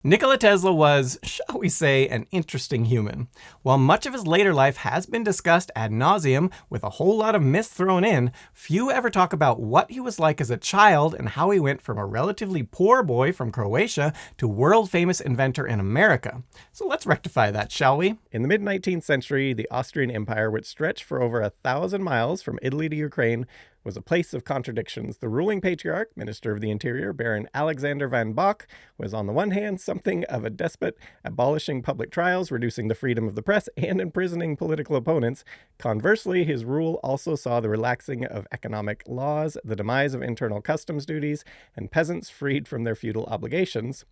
Nikola Tesla was, shall we say, an interesting human. While much of his later life has been discussed ad nauseum with a whole lot of myths thrown in, few ever talk about what he was like as a child and how he went from a relatively poor boy from Croatia to world-famous inventor in America. So let's rectify that, shall we? In the mid-19th century, the Austrian Empire, which stretched for over 1,000 miles from Italy to Ukraine, was a place of contradictions. The ruling patriarch, Minister of the Interior, Baron Alexander von Bach, was on the one hand something of a despot, abolishing public trials, reducing the freedom of the press, and imprisoning political opponents. Conversely, his rule also saw the relaxing of economic laws, the demise of internal customs duties, and peasants freed from their feudal obligations.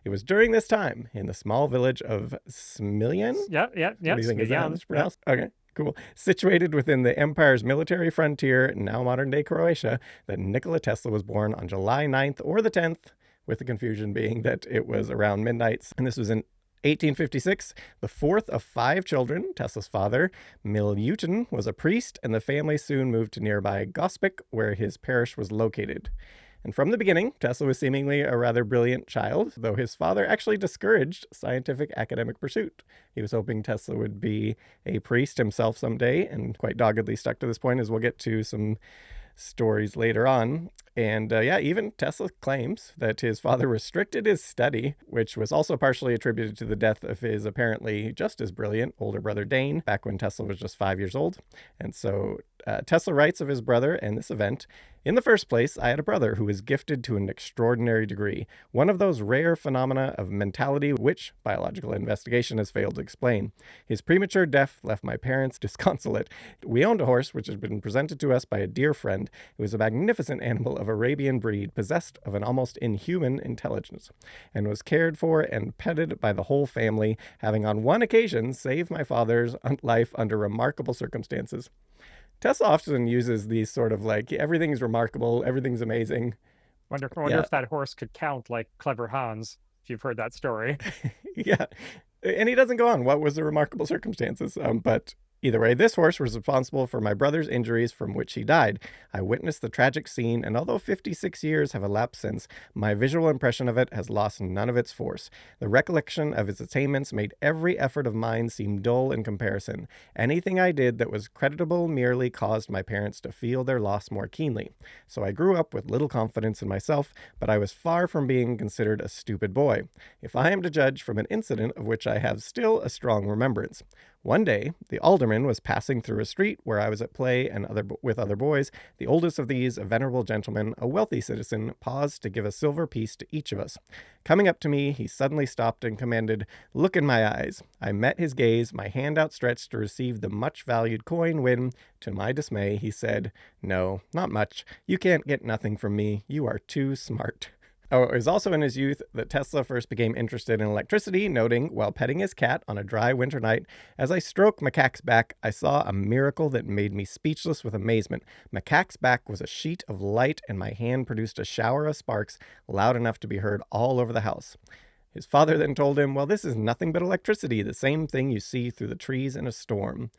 It was during this time, in the small village of Smiljan. Yeah. What do you think? Is that how it's Smiljan. pronounced? Okay. Cool. Situated within the empire's military frontier, now modern-day Croatia, that Nikola Tesla was born on July 9th or the 10th, with the confusion being that it was around midnight. And this was in 1856, the fourth of 5 children. Tesla's father, Milutin, was a priest, and the family soon moved to nearby Gospić, where his parish was located. And from the beginning, Tesla was seemingly a rather brilliant child, though his father actually discouraged scientific academic pursuit. He was hoping Tesla would be a priest himself someday, and quite doggedly stuck to this point, as we'll get to some stories later on. And even Tesla claims that his father restricted his study, which was also partially attributed to the death of his apparently just as brilliant older brother Dane, back when Tesla was just 5 years old. And so Tesla writes of his brother and this event, "In the first place, I had a brother who was gifted to an extraordinary degree, one of those rare phenomena of mentality which biological investigation has failed to explain. His premature death left my parents disconsolate. We owned a horse which had been presented to us by a dear friend. It was a magnificent animal of Arabian breed, possessed of an almost inhuman intelligence, and was cared for and petted by the whole family, having on one occasion saved my father's life under remarkable circumstances." Tesla often uses these sort of like, everything's remarkable, everything's amazing. Wonder if that horse could count like Clever Hans, if you've heard that story. Yeah. And he doesn't go on what was the remarkable circumstances. But either way, this horse was responsible for my brother's injuries from which he died. I witnessed the tragic scene, and although 56 years have elapsed since, my visual impression of it has lost none of its force. The recollection of its attainments made every effort of mine seem dull in comparison. Anything I did that was creditable merely caused my parents to feel their loss more keenly. So I grew up with little confidence in myself, but I was far from being considered a stupid boy, if I am to judge from an incident of which I have still a strong remembrance. One day, the alderman was passing through a street where I was at play and with other boys. The oldest of these, a venerable gentleman, a wealthy citizen, paused to give a silver piece to each of us. Coming up to me, he suddenly stopped and commanded, "Look in my eyes." I met his gaze, my hand outstretched to receive the much-valued coin when, to my dismay, he said, "No, not much. You can't get nothing from me. You are too smart." Oh, it was also in his youth that Tesla first became interested in electricity, noting, while petting his cat on a dry winter night, "As I stroked Macaque's back, I saw a miracle that made me speechless with amazement. Macaque's back was a sheet of light, and my hand produced a shower of sparks loud enough to be heard all over the house." His father then told him, "Well, this is nothing but electricity, the same thing you see through the trees in a storm."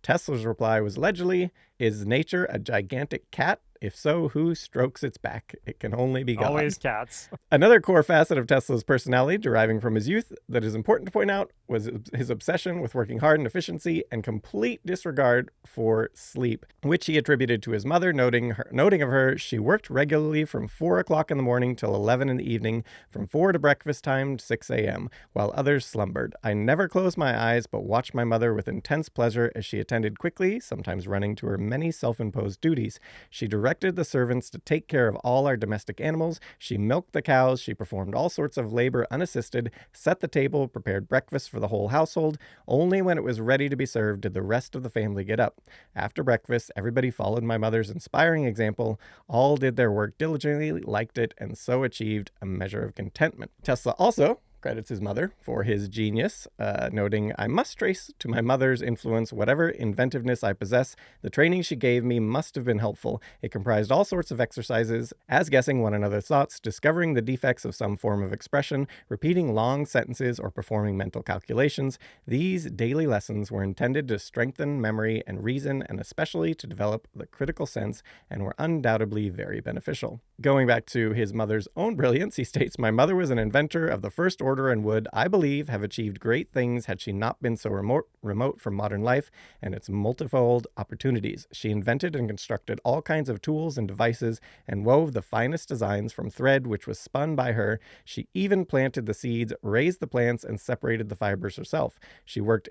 Tesla's reply was allegedly, "Is nature a gigantic cat? If so, who strokes its back? It can only be God." Always cats. Another core facet of Tesla's personality, deriving from his youth, that is important to point out, was his obsession with working hard and efficiency and complete disregard for sleep, which he attributed to his mother, noting of her, "She worked regularly from 4 o'clock in the morning till 11 in the evening, from 4 to breakfast time, 6 a.m., while others slumbered. I never closed my eyes, but watched my mother with intense pleasure as she attended quickly, sometimes running to her many self-imposed duties. She directed the servants to take care of all our domestic animals. She milked the cows. She performed all sorts of labor unassisted, set the table, prepared breakfast for the whole household. Only when it was ready to be served did the rest of the family get up. After breakfast, everybody followed my mother's inspiring example. All did their work diligently, liked it, and so achieved a measure of contentment." Tesla also credits his mother for his genius, noting, "I must trace to my mother's influence whatever inventiveness I possess. The training she gave me must have been helpful. It comprised all sorts of exercises, as guessing one another's thoughts, discovering the defects of some form of expression, repeating long sentences, or performing mental calculations. These daily lessons were intended to strengthen memory and reason, and especially to develop the critical sense, and were undoubtedly very beneficial." Going back to his mother's own brilliance, he states, "My mother was an inventor of the first order mortar and wood, I believe, have achieved great things had she not been so remote from modern life and its multifold opportunities. She invented and constructed all kinds of tools and devices and wove the finest designs from thread which was spun by her. She even planted the seeds, raised the plants, and separated the fibers herself. She worked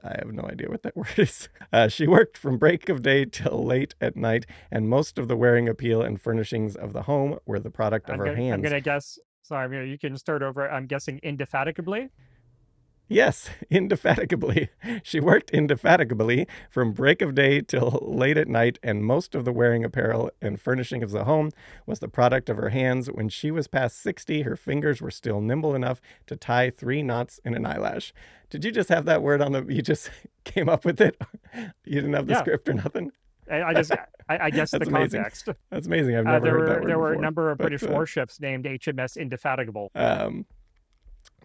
I have no idea what that word is. She worked from break of day till late at night, and most of the wearing appeal and furnishings of the home were the product of her hands. I'm going to guess, sorry, you can start over. I'm guessing indefatigably. Yes, indefatigably. She worked indefatigably from break of day till late at night, and most of the wearing apparel and furnishing of the home was the product of her hands. When she was past 60, her fingers were still nimble enough to tie 3 knots in an eyelash. Did you just have that word on you just came up with it? You didn't have the script or nothing? I guess the amazing. Context. That's amazing. I've never heard that word There were before, a number of British warships named HMS Indefatigable.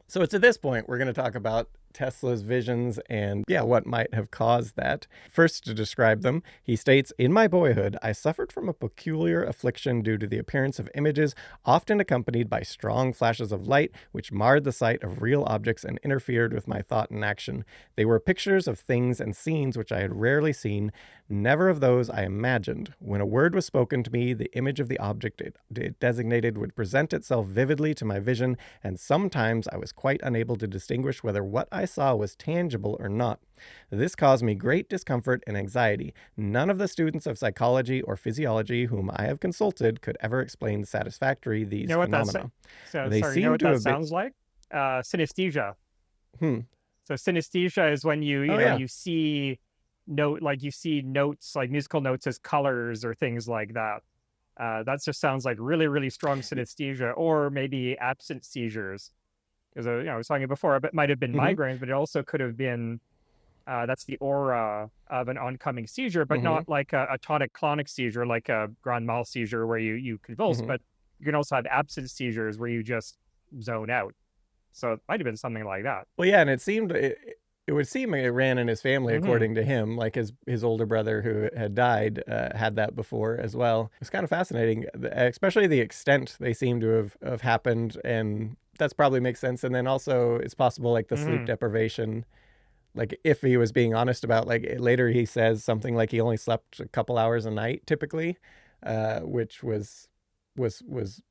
So it's at this point we're going to talk about Tesla's visions and, what might have caused that. First, to describe them, he states, "In my boyhood, I suffered from a peculiar affliction due to the appearance of images, often accompanied by strong flashes of light, which marred the sight of real objects and interfered with my thought and action. They were pictures of things and scenes which I had rarely seen, never of those I imagined. When a word was spoken to me, the image of the object it designated would present itself vividly to my vision, and sometimes I was quite unable to distinguish whether what I saw was tangible or not. This caused me great discomfort and anxiety. None of the students of psychology or physiology whom I have consulted could ever explain satisfactorily these phenomena." They seem you know what that sounds like? Synesthesia. So synesthesia is when you see you see notes, like musical notes as colors or things like that. That just sounds like really, really strong synesthesia, or maybe absent seizures. Because I was talking before, but it might have been migraines, but it also could have been that's the aura of an oncoming seizure, but not like a tonic-clonic seizure, like a grand mal seizure where you convulse. But you can also have absent seizures where you just zone out. So it might have been something like that. Well, yeah, and it would seem it ran in his family, according to him. Like his older brother who had died had that before as well. It's kind of fascinating, especially the extent they seem to have happened, and that's probably makes sense. And then also it's possible like the sleep deprivation, like if he was being honest about, like later he says something like he only slept a couple hours a night typically, which was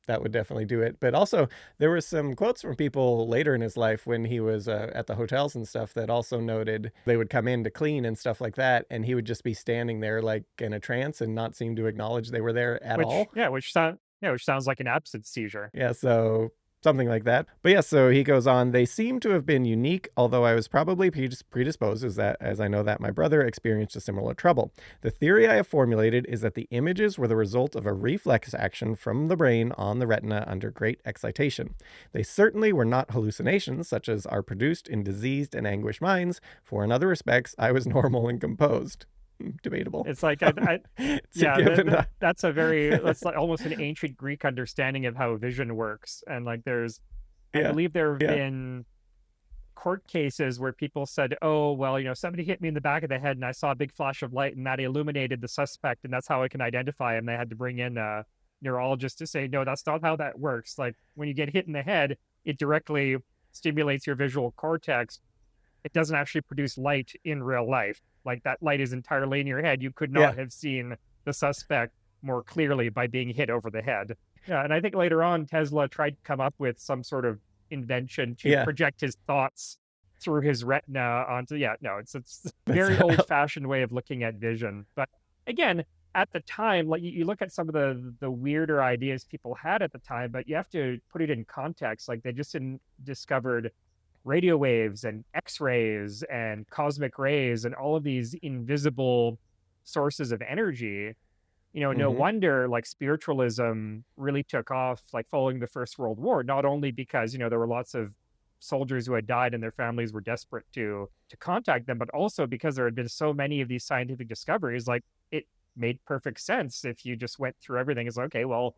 that would definitely do it. But also there were some quotes from people later in his life when he was at the hotels and stuff that also noted they would come in to clean and stuff like that, and he would just be standing there like in a trance and not seem to acknowledge they were there at all. Which sounds like an absent seizure. Yeah, so something like that. But yeah, so he goes on, "They seem to have been unique, although I was probably predisposed as I know that my brother experienced a similar trouble. The theory I have formulated is that the images were the result of a reflex action from the brain on the retina under great excitation. They certainly were not hallucinations, such as are produced in diseased and anguished minds, for in other respects I was normal and composed." Debatable. It's like that's like almost an ancient Greek understanding of how vision works. And like I believe there have been court cases where people said, "Oh, well, somebody hit me in the back of the head and I saw a big flash of light and that illuminated the suspect and that's how I can identify him." They had to bring in a neurologist to say, "No, that's not how that works. Like when you get hit in the head, it directly stimulates your visual cortex. It doesn't actually produce light in real life. Like that light is entirely in your head. You could not have seen the suspect more clearly by being hit over the head." Yeah, and I think later on Tesla tried to come up with some sort of invention to project his thoughts through his retina onto. It's a very old-fashioned way of looking at vision. But again, at the time, like you look at some of the weirder ideas people had at the time, but you have to put it in context. Like they just discovered radio waves and X-rays and cosmic rays and all of these invisible sources of energy. No wonder like spiritualism really took off like following the First World War, not only because, there were lots of soldiers who had died and their families were desperate to contact them, but also because there had been so many of these scientific discoveries. Like it made perfect sense if you just went through everything. It's like, okay, well,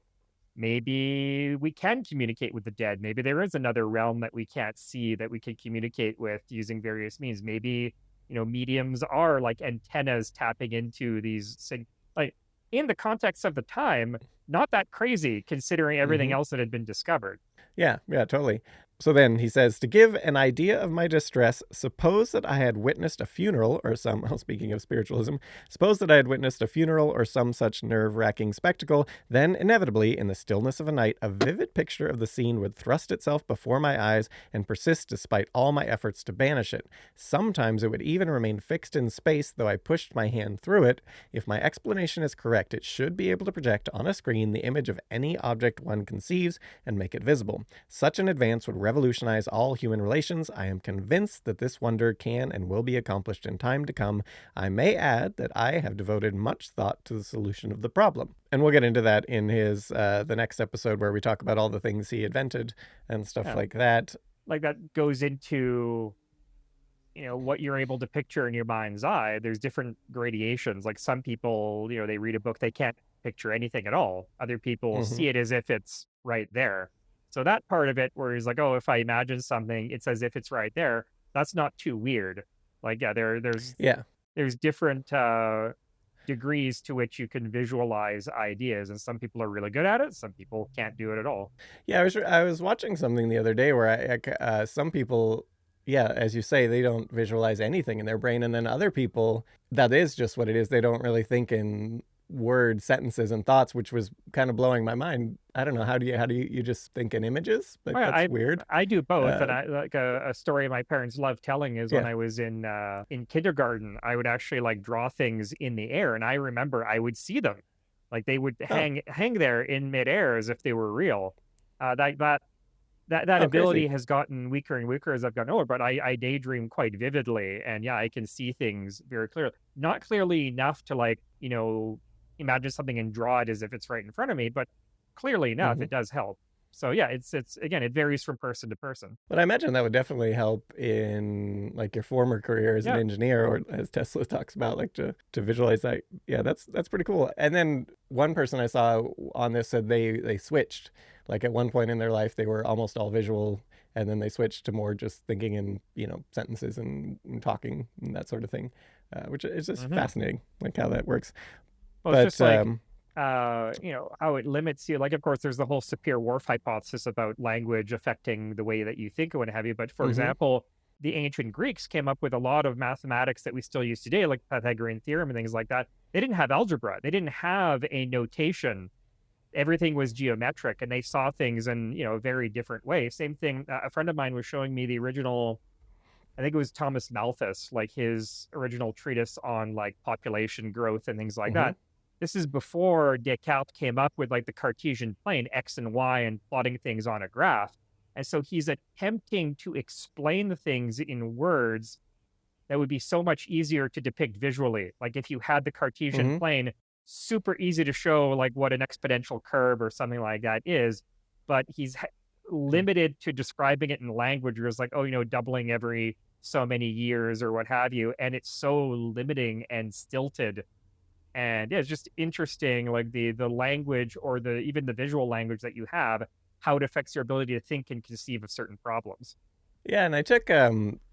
maybe we can communicate with the dead. Maybe there is another realm that we can't see that we can communicate with using various means. Maybe, mediums are like antennas tapping into these, like in the context of the time, not that crazy considering everything else that had been discovered. Yeah, totally. So then he says, to give an idea of my distress, suppose that I had witnessed a funeral or some, well, speaking of spiritualism, suppose that I had witnessed a funeral or some such nerve-wracking spectacle, then inevitably, in the stillness of a night, a vivid picture of the scene would thrust itself before my eyes and persist despite all my efforts to banish it. Sometimes it would even remain fixed in space, though I pushed my hand through it. If my explanation is correct, it should be able to project on a screen the image of any object one conceives and make it visible. Such an advance would revolutionize all human relations. I am convinced that this wonder can and will be accomplished in time to come. I may add that I have devoted much thought to the solution of the problem. And we'll get into that in his the next episode where we talk about all the things he invented and stuff like that. Like that goes into, what you're able to picture in your mind's eye. There's different gradations. Like some people, they read a book, they can't picture anything at all. Other people see it as if it's right there. So that part of it where he's like, oh, if I imagine something, it's as if it's right there. That's not too weird. Like, there's different degrees to which you can visualize ideas, and some people are really good at it. Some people can't do it at all. Yeah, I was watching something the other day where some people, as you say, they don't visualize anything in their brain, and then other people, that is just what it is. They don't really think in word sentences and thoughts, which was kind of blowing my mind. I don't know, how do you just think in images? Like, that's weird. I do both. And I like a story my parents love telling is when I was in kindergarten, I would actually like draw things in the air, and I remember I would see them, like they would hang there in midair as if they were real. That ability crazy. has gotten weaker and weaker as I've gotten older, but I daydream quite vividly, and I can see things very clearly. Not clearly enough to like, imagine something and draw it as if it's right in front of me, but clearly enough, it does help. So it's again, it varies from person to person. But I imagine that would definitely help in like your former career as an engineer, or as Tesla talks about, like to visualize that. Yeah, that's pretty cool. And then one person I saw on this said they switched. Like at one point in their life, they were almost all visual, and then they switched to more just thinking in, sentences and talking and that sort of thing, which is just fascinating, like how that works. Well, but it's just like, how it limits you. Like, of course, there's the whole Sapir-Whorf hypothesis about language affecting the way that you think and what have you. But for example, the ancient Greeks came up with a lot of mathematics that we still use today, like Pythagorean theorem and things like that. They didn't have algebra. They didn't have a notation. Everything was geometric, and they saw things in, a very different way. Same thing. A friend of mine was showing me the original, I think it was Thomas Malthus, like his original treatise on like population growth and things like that. This is before Descartes came up with like the Cartesian plane, X and Y, and plotting things on a graph. And so he's attempting to explain the things in words that would be so much easier to depict visually. Like if you had the Cartesian plane, super easy to show like what an exponential curve or something like that is, but he's limited to describing it in language where it's like, doubling every so many years or what have you. And it's so limiting and stilted. And it's just interesting, like the language or even the visual language that you have, how it affects your ability to think and conceive of certain problems. Yeah, and I took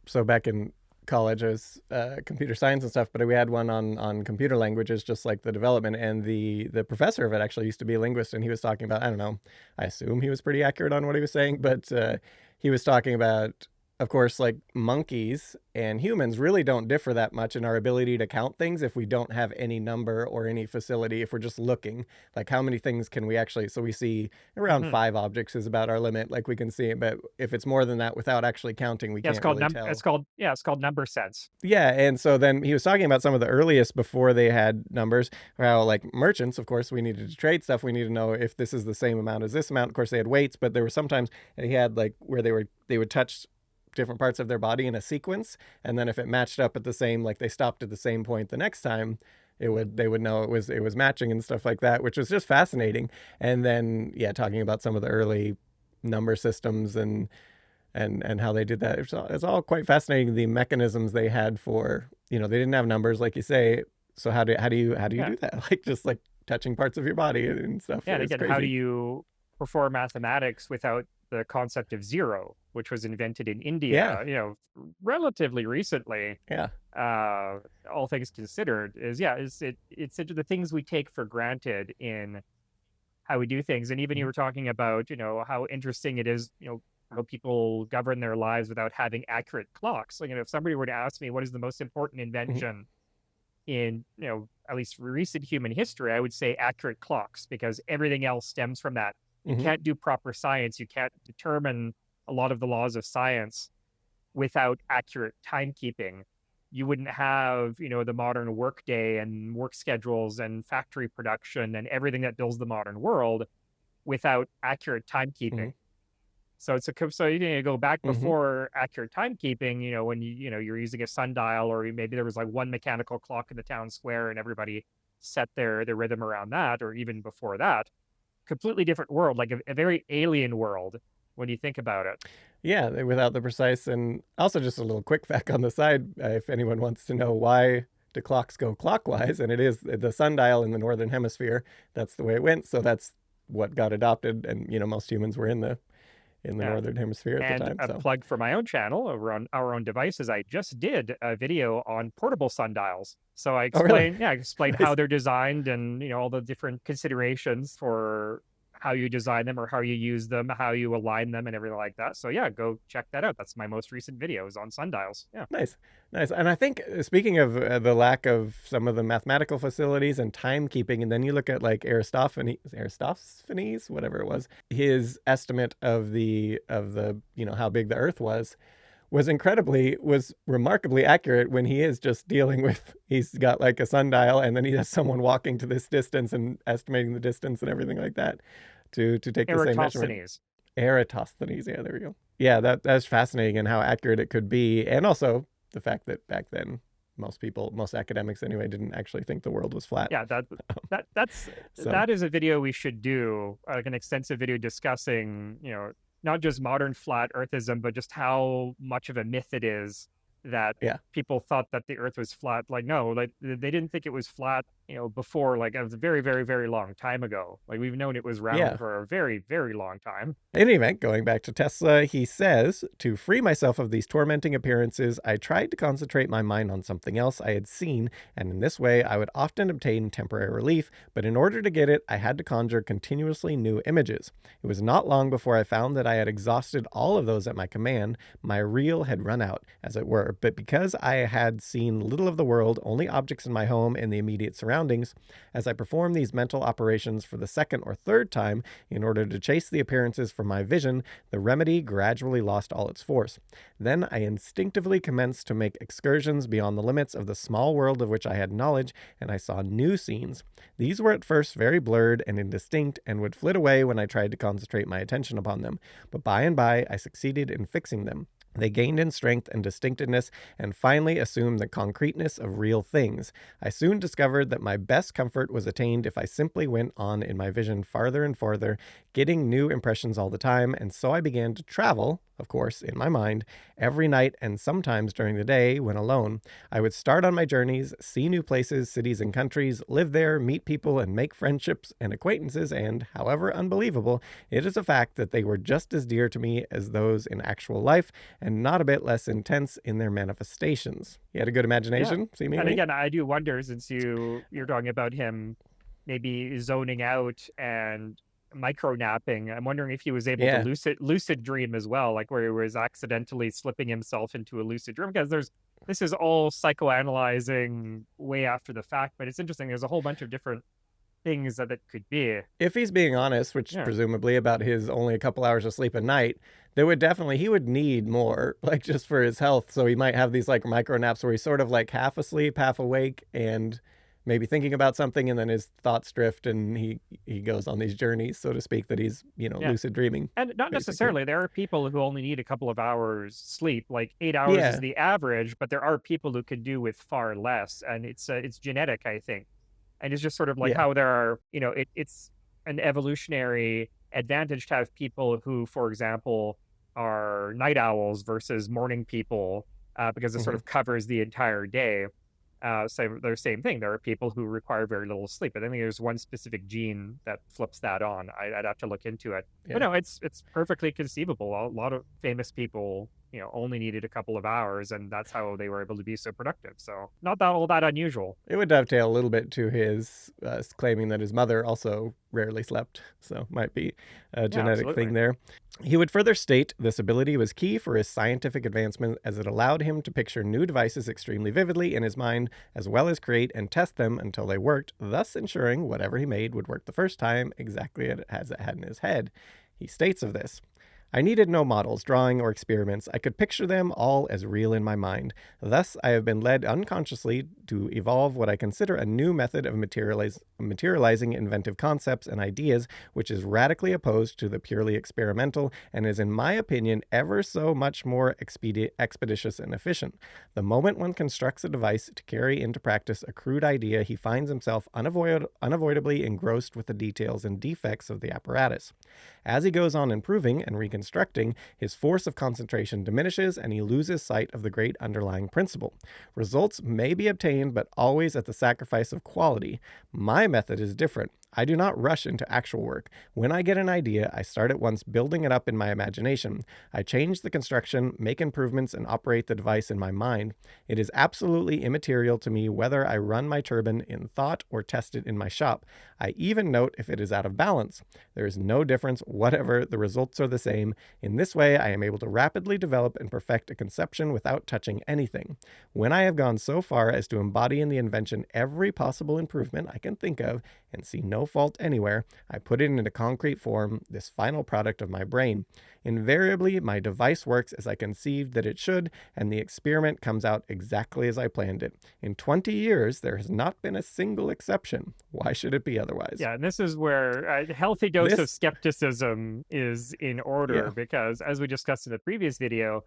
so back in college, I was computer science and stuff, but we had one on computer languages, just like the development, and the professor of it actually used to be a linguist, and he was talking about, I don't know, I assume he was pretty accurate on what he was saying, but he was talking about, of course, like monkeys and humans really don't differ that much in our ability to count things if we don't have any number or any facility. If we're just looking, like how many things can we actually, so we see around 5 objects is about our limit, like we can see it, but if it's more than that without actually counting, we can't really tell. It's called number sense. Yeah, and so then he was talking about some of the earliest before they had numbers, how like merchants, of course, we needed to trade stuff. We need to know if this is the same amount as this amount. Of course, they had weights, but there were sometimes, and he had like where they would touch different parts of their body in a sequence, and then if it matched up at the same, like they stopped at the same point the next time, they would know it was matching and stuff like that, which was just fascinating. And then talking about some of the early number systems and how they did that, it's all quite fascinating, the mechanisms they had for, they didn't have numbers like you say, so how do you do that, like just like touching parts of your body and stuff. And again, crazy. How do you perform mathematics without the concept of zero, which was invented in India, relatively recently. All things considered, it's the things we take for granted in how we do things. And even you were talking about, how interesting it is, how people govern their lives without having accurate clocks. Like, if somebody were to ask me what is the most important invention in, at least recent human history, I would say accurate clocks, because everything else stems from that. You can't do proper science. You can't determine a lot of the laws of science without accurate timekeeping. You wouldn't have, the modern workday and work schedules and factory production and everything that builds the modern world without accurate timekeeping. So so you need to go back before accurate timekeeping, when you're using a sundial, or maybe there was like one mechanical clock in the town square and everybody set their rhythm around that, or even before that. Completely different world, like a very alien world when you think about it. Yeah, without the precise. And also just a little quick fact on the side, if anyone wants to know why do clocks go clockwise, and it is the sundial in the northern hemisphere. That's the way it went. So that's what got adopted. And, most humans were in the northern hemisphere at the time. And a plug for my own channel over on Our Own Devices. I just did a video on portable sundials. So I explained, I explained how they're designed and, all the different considerations for how you design them or how you use them, how you align them and everything like that. So yeah, go check that out. That's my most recent videos on sundials. Yeah. Nice. And I think, speaking of the lack of some of the mathematical facilities and timekeeping, and then you look at like Aristophanes, whatever it was, his estimate of the how big the Earth was remarkably accurate when he is just dealing with, he's got like a sundial and then he has someone walking to this distance and estimating the distance and everything like that to take the same measurement. Eratosthenes. Yeah, there we go. Yeah, that's fascinating, and how accurate it could be. And also the fact that back then most academics anyway, didn't actually think the world was flat. Yeah, that is a video we should do, like an extensive video discussing, not just modern flat earthism, but just how much of a myth it is that people thought that the Earth was flat. Like, no, like they didn't think it was flat, before, like, it was a very, very, very long time ago. Like, we've known it was round for a very, very long time. In any event, going back to Tesla, he says, to free myself of these tormenting appearances, I tried to concentrate my mind on something else I had seen, and in this way I would often obtain temporary relief, but in order to get it, I had to conjure continuously new images. It was not long before I found that I had exhausted all of those at my command. My reel had run out, as it were, but because I had seen little of the world, only objects in my home and the immediate surroundings, as I performed these mental operations for the second or third time in order to chase the appearances from my vision, the remedy gradually lost all its force. Then I instinctively commenced to make excursions beyond the limits of the small world of which I had knowledge, and I saw new scenes. These were at first very blurred and indistinct, and would flit away when I tried to concentrate my attention upon them, but by and by I succeeded in fixing them. They gained in strength and distinctiveness, and finally assumed the concreteness of real things. I soon discovered that my best comfort was attained if I simply went on in my vision farther and farther, getting new impressions all the time, and so I began to travel, of course, in my mind, every night and sometimes during the day when alone. I would start on my journeys, see new places, cities, and countries, live there, meet people, and make friendships and acquaintances, and, however unbelievable, it is a fact that they were just as dear to me as those in actual life, and not a bit less intense in their manifestations. He had a good imagination, seemingly. And again, I do wonder, since you're talking about him maybe zoning out and micro-napping, I'm wondering if he was able to lucid dream as well, like where he was accidentally slipping himself into a lucid dream, because this is all psychoanalyzing way after the fact, but it's interesting. There's a whole bunch of different things that it could be. If he's being honest, which presumably about his only a couple hours of sleep a night, he would need more, like, just for his health. So he might have these like micro naps where he's sort of like half asleep, half awake, and maybe thinking about something, and then his thoughts drift and he goes on these journeys, so to speak, that he's, lucid dreaming. And not necessarily. There are people who only need a couple of hours sleep, like 8 hours is the average, but there are people who can do with far less, and it's genetic, I think. And it's just sort of like how there are, it's an evolutionary advantage to have people who, for example, are night owls versus morning people, because it sort of covers the entire day. So they're the same thing. There are people who require very little sleep. I think there's one specific gene that flips that on. I'd have to look into it. But no, it's perfectly conceivable. A lot of famous people, only needed a couple of hours, and that's how they were able to be so productive. So not that all that unusual. It would dovetail a little bit to his claiming that his mother also rarely slept, so might be a genetic thing there. He would further state this ability was key for his scientific advancement, as it allowed him to picture new devices extremely vividly in his mind, as well as create and test them until they worked, thus ensuring whatever he made would work the first time exactly as it had in his head. He states of this, I needed no models, drawing, or experiments. I could picture them all as real in my mind. Thus, I have been led unconsciously to evolve what I consider a new method of materializing inventive concepts and ideas, which is radically opposed to the purely experimental and is, in my opinion, ever so much more expeditious and efficient. The moment one constructs a device to carry into practice a crude idea, he finds himself unavoidably engrossed with the details and defects of the apparatus. As he goes on improving and reconstructing, his force of concentration diminishes and he loses sight of the great underlying principle. Results may be obtained, but always at the sacrifice of quality. My method is different. I do not rush into actual work. When I get an idea, I start at once building it up in my imagination. I change the construction, make improvements, and operate the device in my mind. It is absolutely immaterial to me whether I run my turbine in thought or test it in my shop. I even note if it is out of balance. There is no difference whatever. The results are the same. In this way, I am able to rapidly develop and perfect a conception without touching anything. When I have gone so far as to embody in the invention every possible improvement I can think of and see no fault anywhere, I put it into concrete form, this final product of my brain. Invariably, my device works as I conceived that it should, and the experiment comes out exactly as I planned it. In 20 years, there has not been a single exception. Why should it be otherwise? Yeah, and this is where a healthy dose of skepticism is in order, because as we discussed in the previous video,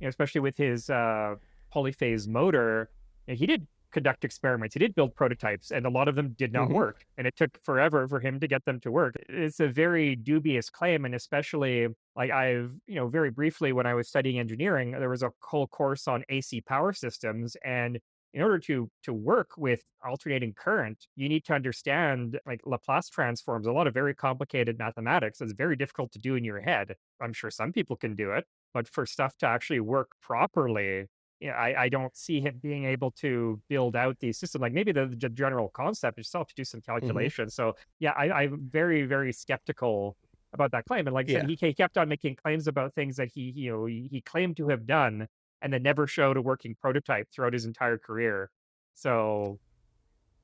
especially with his polyphase motor, he did conduct experiments. He did build prototypes, and a lot of them did not work. And it took forever for him to get them to work. It's a very dubious claim, and especially like I've, very briefly when I was studying engineering, there was a whole course on AC power systems, and in order to work with alternating current, you need to understand like Laplace transforms, a lot of very complicated mathematics. It's very difficult to do in your head. I'm sure some people can do it, but for stuff to actually work properly, I don't see him being able to build out these systems. Like maybe the general concept itself to do some calculation. So yeah, I'm very, very skeptical about that claim. And like I said, he kept on making claims about things that he claimed to have done and then never showed a working prototype throughout his entire career. So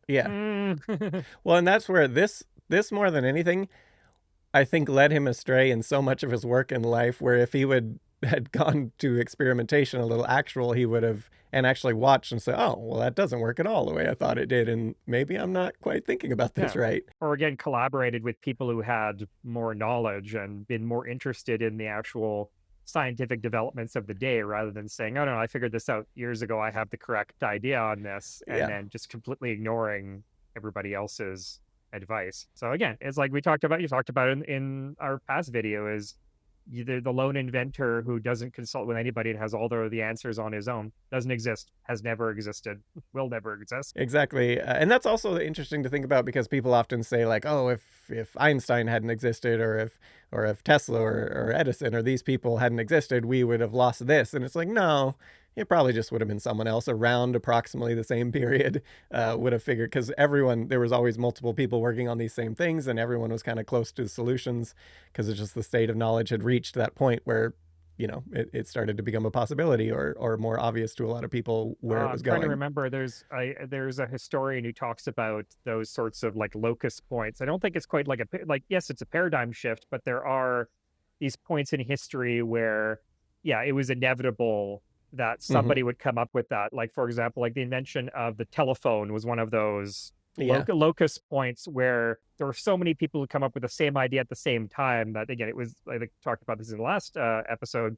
well, and that's where this more than anything, I think, led him astray in so much of his work in life, where if he had gone to experimentation a little actual, he would have and actually watched and said, oh, well, that doesn't work at all the way I thought it did, and maybe I'm not quite thinking about this right. Or again, collaborated with people who had more knowledge and been more interested in the actual scientific developments of the day, rather than saying, oh no, I figured this out years ago, I have the correct idea on this, and then just completely ignoring everybody else's advice. So again, it's like you talked about in our past video, is either the lone inventor who doesn't consult with anybody and has all the answers on his own. Doesn't exist, has never existed, will never exist. Exactly. And that's also interesting to think about, because people often say like, oh, if Einstein hadn't existed, or if Tesla or Edison or these people hadn't existed, we would have lost this. And it's like, no, it probably just would have been someone else around approximately the same period, would have figured, because there was always multiple people working on these same things, and everyone was kind of close to solutions, because it's just the state of knowledge had reached that point where, it started to become a possibility, or more obvious to a lot of people where it was going. I'm trying to remember, there's a historian who talks about those sorts of like locus points. I don't think it's quite like yes, it's a paradigm shift, but there are these points in history where, it was inevitable that somebody would come up with that. Like, for example, like the invention of the telephone was one of those locus points where there were so many people who come up with the same idea at the same time that, again, it was, I think, talked about this in the last episode.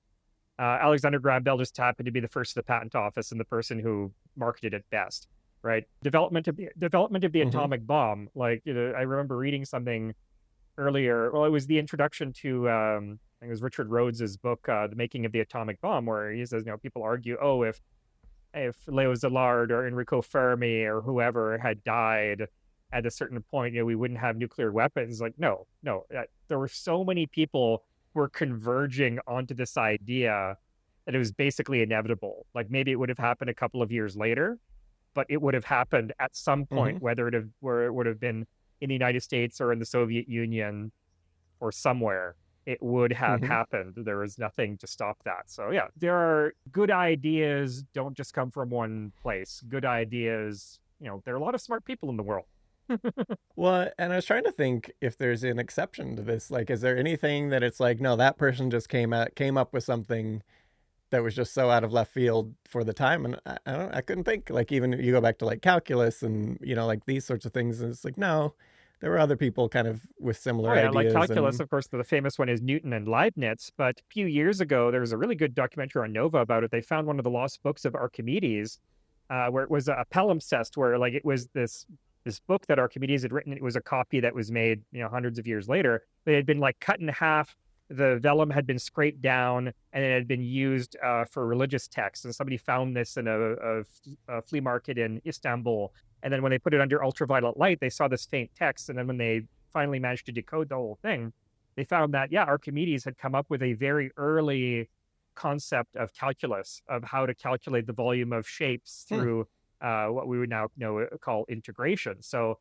Alexander Graham Bell just happened to be the first of the patent office and the person who marketed it best, right? Development of the atomic bomb. Like, I remember reading something earlier. Well, it was the introduction to, I think it was Richard Rhodes's book, The Making of the Atomic Bomb, where he says, people argue, oh, if Leo Szilard or Enrico Fermi or whoever had died at a certain point, we wouldn't have nuclear weapons. Like, no, there were so many people who were converging onto this idea that it was basically inevitable. Like maybe it would have happened a couple of years later, but it would have happened at some point, whether it would have been in the United States or in the Soviet Union or somewhere, it would have happened. There was nothing to stop that. So yeah, there are good ideas don't just come from one place. Good ideas, there are a lot of smart people in the world. Well, and I was trying to think if there's an exception to this. Like, is there anything that it's like, no, that person just came up with something that was just so out of left field for the time? And I couldn't think. Like, even you go back to like calculus and like these sorts of things, and it's like, no, there were other people kind of with similar ideas. Like calculus, of course, the famous one is Newton and Leibniz. But a few years ago, there was a really good documentary on Nova about it. They found one of the lost books of Archimedes, where it was a palimpsest, where like it was this book that Archimedes had written. It was a copy that was made, hundreds of years later. It had been like cut in half. The vellum had been scraped down, and it had been used for religious texts. And somebody found this in a flea market in Istanbul. And then when they put it under ultraviolet light, they saw this faint text. And then when they finally managed to decode the whole thing, they found that, Archimedes had come up with a very early concept of calculus, of how to calculate the volume of shapes through what we would now call integration. So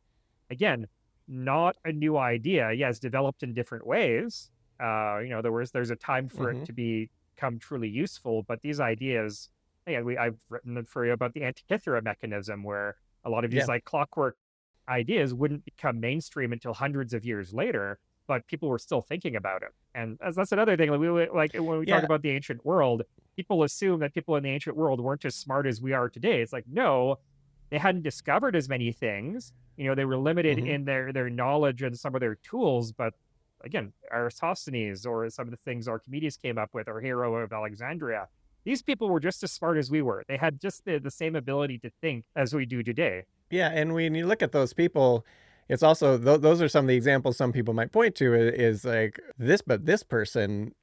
again, not a new idea. Yes, developed in different ways. There's a time for it to become truly useful, but these ideas, I've written for you about the Antikythera mechanism, where a lot of these like clockwork ideas wouldn't become mainstream until hundreds of years later, but people were still thinking about it. And that's another thing. Like when we talk about the ancient world, people assume that people in the ancient world weren't as smart as we are today. It's like, no, they hadn't discovered as many things. They were limited in their knowledge and some of their tools, but again, Eratosthenes or some of the things Archimedes came up with, or Hero of Alexandria, these people were just as smart as we were. They had just the same ability to think as we do today. Yeah, and when you look at those people, it's also, those are some of the examples some people might point to, is like this person,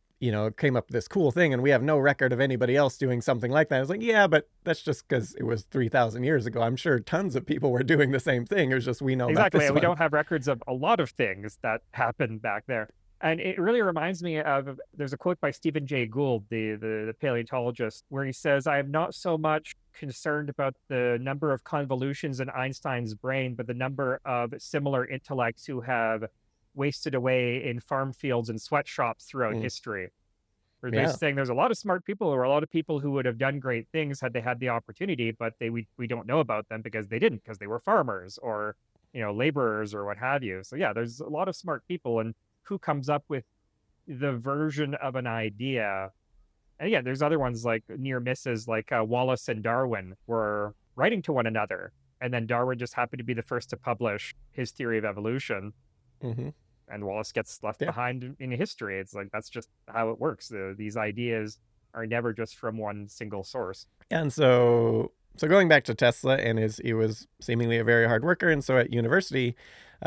came up with this cool thing, and we have no record of anybody else doing something like that. It's like, yeah, but that's just because it was 3,000 years ago. I'm sure tons of people were doing the same thing. It was just we know about this and we one. don't have records of a lot of things that happened back there. And it really reminds me of, there's a quote by Stephen Jay Gould, the paleontologist, where he says, "I am not so much concerned about the number of convolutions in Einstein's brain, but the number of similar intellects who have wasted away in farm fields and sweatshops throughout history." We're just saying there's a lot of smart people, or a lot of people who would have done great things had they had the opportunity, but we don't know about them because they didn't, because they were farmers or laborers or what have you. So yeah, there's a lot of smart people, and who comes up with the version of an idea. And yeah, there's other ones like near misses, like Wallace and Darwin were writing to one another, and then Darwin just happened to be the first to publish his theory of evolution. And Wallace gets left behind in history. It's like, that's just how it works. These ideas are never just from one single source. And so going back to Tesla, and he was seemingly a very hard worker, and so at university,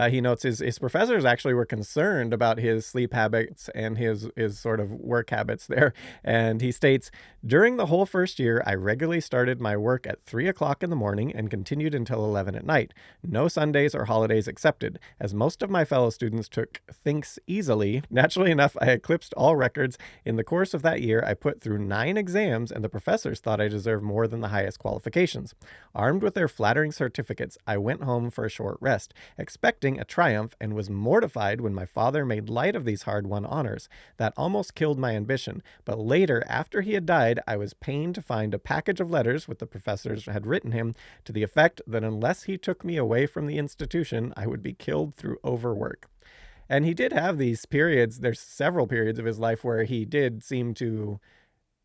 he notes his professors actually were concerned about his sleep habits and his sort of work habits there. And he states, "During the whole first year, I regularly started my work at 3 o'clock in the morning and continued until 11 at night. No Sundays or holidays accepted. As most of my fellow students took thinks easily, naturally enough, I eclipsed all records. In the course of that year, I put through 9 exams, and the professors thought I deserved more than the highest qualifications. Armed with their flattering certificates, I went home for a short rest, expecting a triumph, and was mortified when my father made light of these hard-won honors. That almost killed my ambition. But later, after he had died, I was pained to find a package of letters which the professors had written him to the effect that unless he took me away from the institution, I would be killed through overwork." And he did have these periods. There's several periods of his life where he did seem to,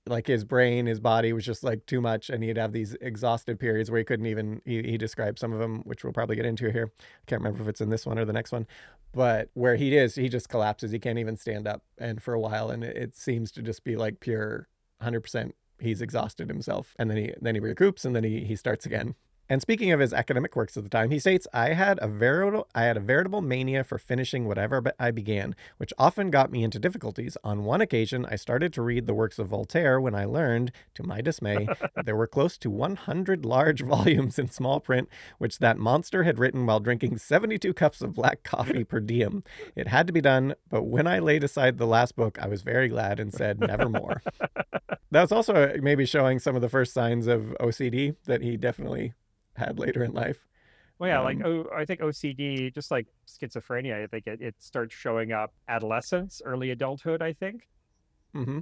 like, his brain, his body was just like too much, and he'd have these exhausted periods where he couldn't even, he described some of them, which we'll probably get into here. I can't remember if it's in this one or the next one, but where he just collapses. He can't even stand up, and for a while, and it seems to just be like pure 100%. He's exhausted himself, and then he recoups, and then he starts again. And speaking of his academic works at the time, he states, I had a veritable mania for finishing whatever I began, which often got me into difficulties. On one occasion, I started to read the works of Voltaire when I learned, to my dismay, that there were close to 100 large volumes in small print, which that monster had written while drinking 72 cups of black coffee per diem. It had to be done, but when I laid aside the last book, I was very glad and said, nevermore. That was also maybe showing some of the first signs of OCD that he definitely had later in life. Well, yeah, like I think OCD, just like schizophrenia, I think it starts showing up adolescence, early adulthood, I think. Mm-hmm.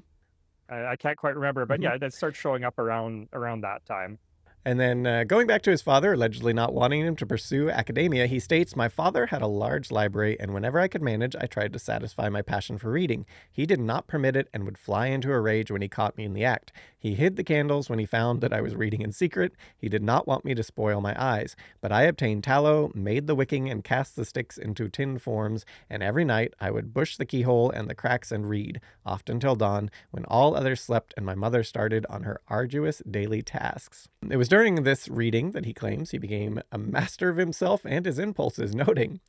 I can't quite remember, but Mm-hmm. yeah, that starts showing up around that time. And then going back to his father, allegedly not wanting him to pursue academia, he states, "My father had a large library, and whenever I could manage, I tried to satisfy my passion for reading. He did not permit it and would fly into a rage when he caught me in the act. He hid the candles when he found that I was reading in secret. He did not want me to spoil my eyes. But I obtained tallow, made the wicking, and cast the sticks into tin forms, and every night I would bush the keyhole and the cracks and read, often till dawn, when all others slept and my mother started on her arduous daily tasks." It was during this reading that he claims he became a master of himself and his impulses, noting,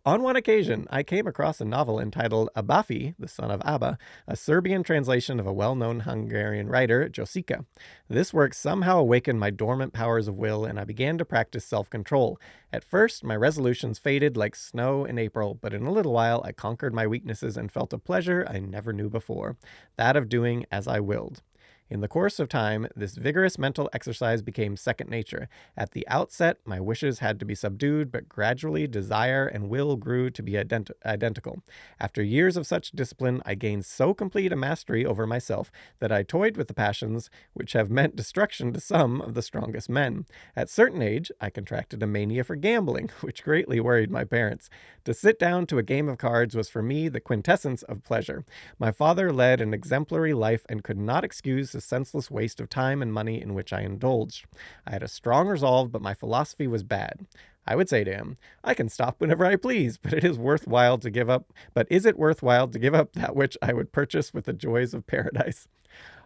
"On one occasion, I came across a novel entitled Abafi, the Son of Abba, a Serbian translation of a well-known Hungarian writer, Josica. This work somehow awakened my dormant powers of will, and I began to practice self-control. At first, my resolutions faded like snow in April, but in a little while I conquered my weaknesses and felt a pleasure I never knew before, that of doing as I willed. In the course of time, this vigorous mental exercise became second nature. At the outset, my wishes had to be subdued, but gradually desire and will grew to be identical. After years of such discipline, I gained so complete a mastery over myself that I toyed with the passions which have meant destruction to some of the strongest men. At certain age, I contracted a mania for gambling, which greatly worried my parents. To sit down to a game of cards was for me the quintessence of pleasure. My father led an exemplary life and could not excuse the senseless waste of time and money in which I indulged. I had a strong resolve, but my philosophy was bad. I would say to him, I can stop whenever I please, but is it worthwhile to give up that which I would purchase with the joys of paradise?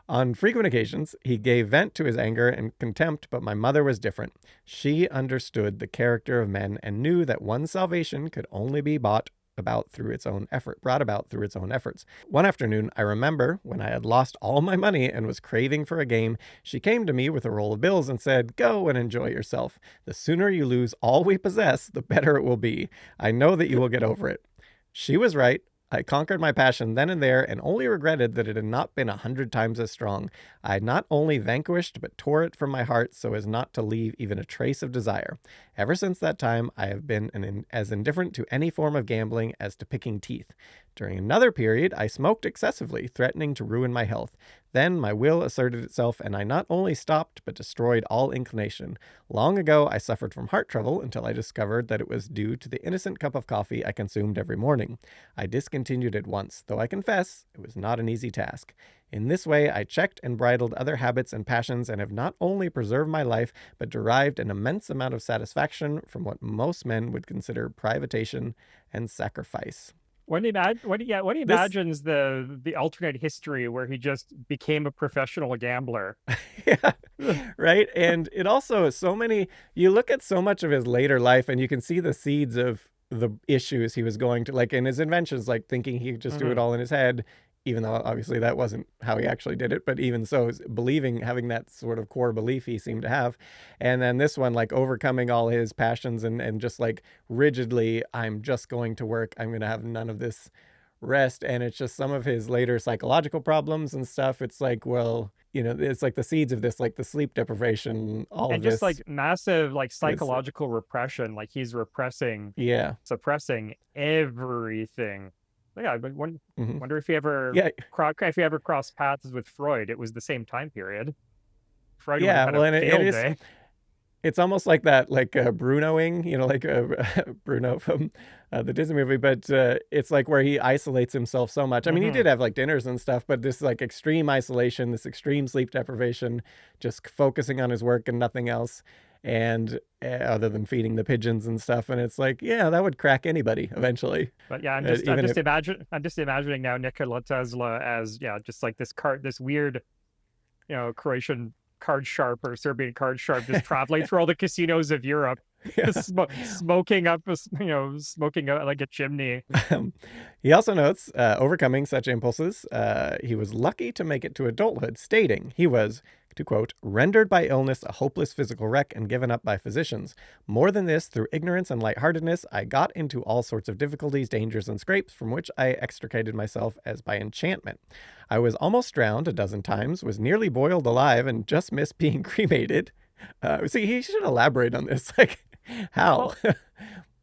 On frequent occasions, he gave vent to his anger and contempt, but my mother was different. She understood the character of men and knew that one's salvation could only be brought about through its own efforts. One afternoon, I remember, when I had lost all my money and was craving for a game, she came to me with a roll of bills and said, "Go and enjoy yourself. The sooner you lose all we possess, the better it will be. I know that you will get over it." She was right. I conquered my passion then and there, and only regretted that it had not been 100 times as strong. I had not only vanquished, but tore it from my heart so as not to leave even a trace of desire. Ever since that time, I have been as indifferent to any form of gambling as to picking teeth. During another period, I smoked excessively, threatening to ruin my health. Then my will asserted itself, and I not only stopped, but destroyed all inclination. Long ago, I suffered from heart trouble until I discovered that it was due to the innocent cup of coffee I consumed every morning. I discontinued it once, though I confess it was not an easy task. In this way, I checked and bridled other habits and passions and have not only preserved my life, but derived an immense amount of satisfaction from what most men would consider privation and sacrifice. When he imagines the alternate history where he just became a professional gambler. Yeah, right. And it also is you look at so much of his later life and you can see the seeds of the issues he was going to, like in his inventions, like thinking he could just do it all in his head, even though obviously that wasn't how he actually did it. But even so, having that sort of core belief he seemed to have. And then this one, like overcoming all his passions and just like rigidly, I'm just going to work. I'm going to have none of this rest. And it's just some of his later psychological problems and stuff. It's like, well, it's like the seeds of this, like the sleep deprivation, all and of this. And just like massive, like psychological repression, like he's suppressing everything. Yeah, but wonder if he ever crossed paths with Freud. It was the same time period. Freud would have had a field day. It's almost like that, like Brunoing, like Bruno from the Disney movie, but it's like where he isolates himself so much. I mean, he did have like dinners and stuff, but this like extreme isolation, this extreme sleep deprivation, just focusing on his work and nothing else. And other than feeding the pigeons and stuff, and it's like, yeah, that would crack anybody eventually. But yeah, I'm just imagining now Nikola Tesla as just like this weird, Croatian card sharp or Serbian card sharp, just traveling through all the casinos of Europe, Yeah. Smoking up, smoking out like a chimney. He also notes, overcoming such impulses, he was lucky to make it to adulthood, stating he was, to quote, rendered by illness a hopeless physical wreck and given up by physicians. More than this, through ignorance and lightheartedness, I got into all sorts of difficulties, dangers, and scrapes from which I extricated myself as by enchantment. I was almost drowned a dozen times, was nearly boiled alive, and just missed being cremated. See, he should elaborate on this. Like, how? Well,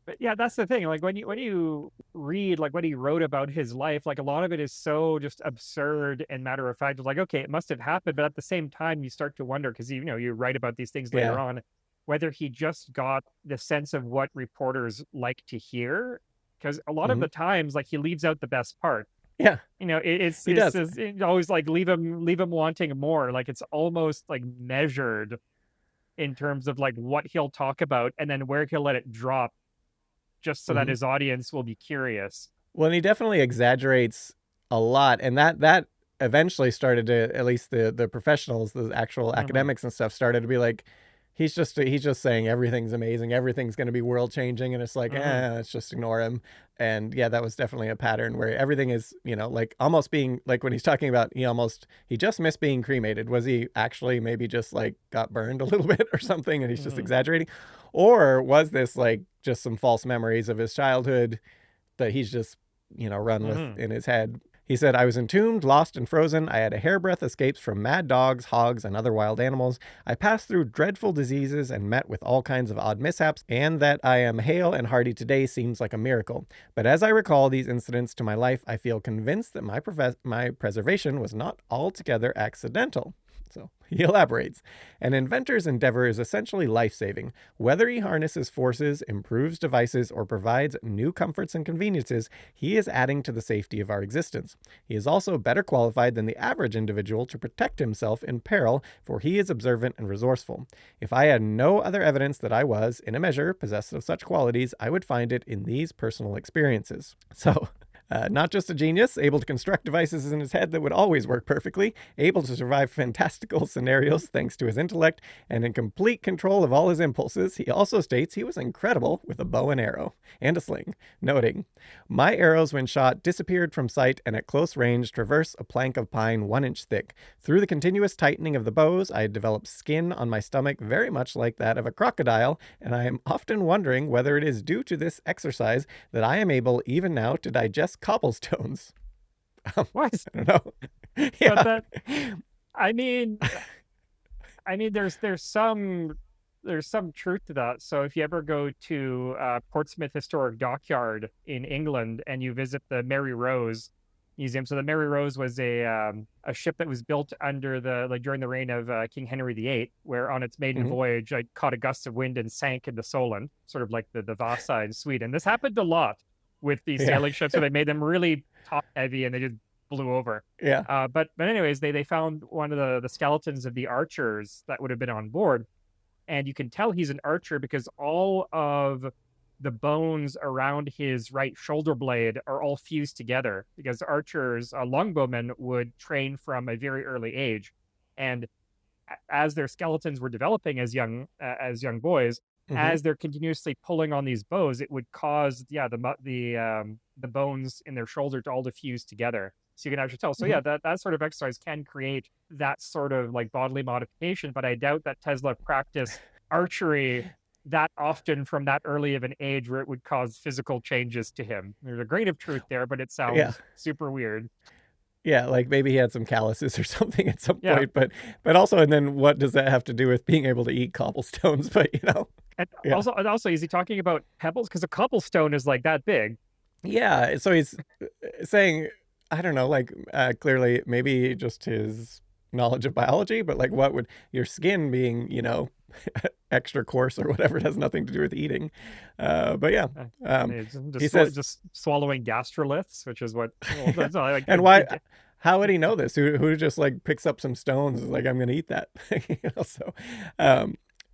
but yeah, that's the thing. Like when you read like what he wrote about his life, like a lot of it is so just absurd and matter of fact. It's like, okay, it must have happened, but at the same time, you start to wonder because you write about these things later on, whether he just got the sense of what reporters like to hear. Because a lot of the times, like he leaves out the best part. Yeah, it's always like leave him wanting more. Like it's almost like measured in terms of like what he'll talk about and then where he'll let it drop, just so that his audience will be curious. Well, and he definitely exaggerates a lot, and that eventually started to, at least the professionals, the actual academics and stuff, started to be like, he's just saying everything's amazing, everything's going to be world changing, and it's like, let's just ignore him. And yeah, that was definitely a pattern where everything is, like almost being like when he's talking about he just missed being cremated. Was he actually maybe just like got burned a little bit or something and he's just exaggerating? Or was this like just some false memories of his childhood that he's just, run with in his head? He said, I was entombed, lost, and frozen. I had a hairbreadth escapes from mad dogs, hogs, and other wild animals. I passed through dreadful diseases and met with all kinds of odd mishaps, and that I am hale and hearty today seems like a miracle. But as I recall these incidents to my life, I feel convinced that my preservation was not altogether accidental. So he elaborates. An inventor's endeavor is essentially life-saving. Whether he harnesses forces, improves devices, or provides new comforts and conveniences, he is adding to the safety of our existence. He is also better qualified than the average individual to protect himself in peril, for he is observant and resourceful. If I had no other evidence that I was, in a measure, possessed of such qualities, I would find it in these personal experiences. So... not just a genius, able to construct devices in his head that would always work perfectly, able to survive fantastical scenarios thanks to his intellect, and in complete control of all his impulses, he also states he was incredible with a bow and arrow, and a sling, noting, my arrows when shot disappeared from sight and at close range traverse a plank of pine 1 inch thick. Through the continuous tightening of the bows, I had developed skin on my stomach very much like that of a crocodile, and I am often wondering whether it is due to this exercise that I am able even now to digest cobblestones. What? I don't know. Yeah. But I mean, there's some truth to that. So if you ever go to Portsmouth Historic Dockyard in England and you visit the Mary Rose Museum, so the Mary Rose was a ship that was built under during the reign of King Henry VIII, where on its maiden voyage, caught a gust of wind and sank in the Solent, sort of like the Vasa in Sweden. This happened a lot with these sailing ships, so they made them really top heavy and they just blew over. Yeah. But anyways, they found one of the skeletons of the archers that would have been on board, and you can tell he's an archer because all of the bones around his right shoulder blade are all fused together, because archers, longbowmen, would train from a very early age, and as their skeletons were developing as young boys, as they're continuously pulling on these bows, it would cause the bones in their shoulder to all to fuse together. So you can actually tell. So yeah, that sort of exercise can create that sort of like bodily modification, but I doubt that Tesla practiced archery that often from that early of an age where it would cause physical changes to him. There's a grain of truth there, but it sounds super weird. Yeah, like maybe he had some calluses or something at some point, but also, and then what does that have to do with being able to eat cobblestones? But And also, is he talking about pebbles? Because a cobblestone is like that big. Yeah, so he's saying, I don't know, like clearly maybe just his knowledge of biology, but like what would your skin being, extra coarse or whatever, it has nothing to do with eating. But yeah, he says just swallowing gastroliths, which is what. Like, and why? How would he know this? Who just like picks up some stones and is like, I'm going to eat that? So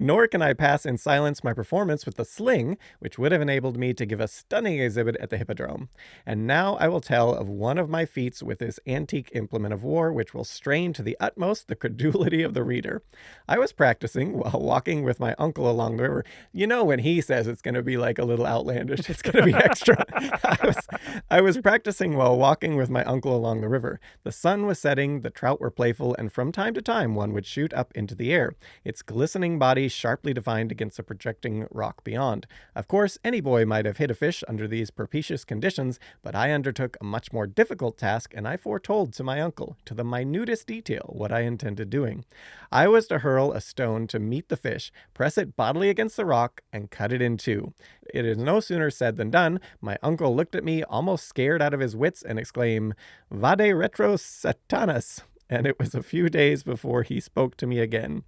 Nor can I pass in silence my performance with the sling, which would have enabled me to give a stunning exhibit at the Hippodrome. And now I will tell of one of my feats with this antique implement of war, which will strain to the utmost the credulity of the reader. I was practicing while walking with my uncle along the river. You know, when he says it's going to be like a little outlandish, it's going to be extra. I was practicing while walking with my uncle along the river. The sun was setting, the trout were playful, and from time to time one would shoot up into the air, its glistening body sharply defined against a projecting rock beyond. Of course, any boy might have hit a fish under these propitious conditions, but I undertook a much more difficult task, and I foretold to my uncle, to the minutest detail, what I intended doing. I was to hurl a stone to meet the fish, press it bodily against the rock, and cut it in two. It is no sooner said than done. My uncle looked at me, almost scared out of his wits, and exclaimed, "Vade retro Satanas," and it was a few days before he spoke to me again.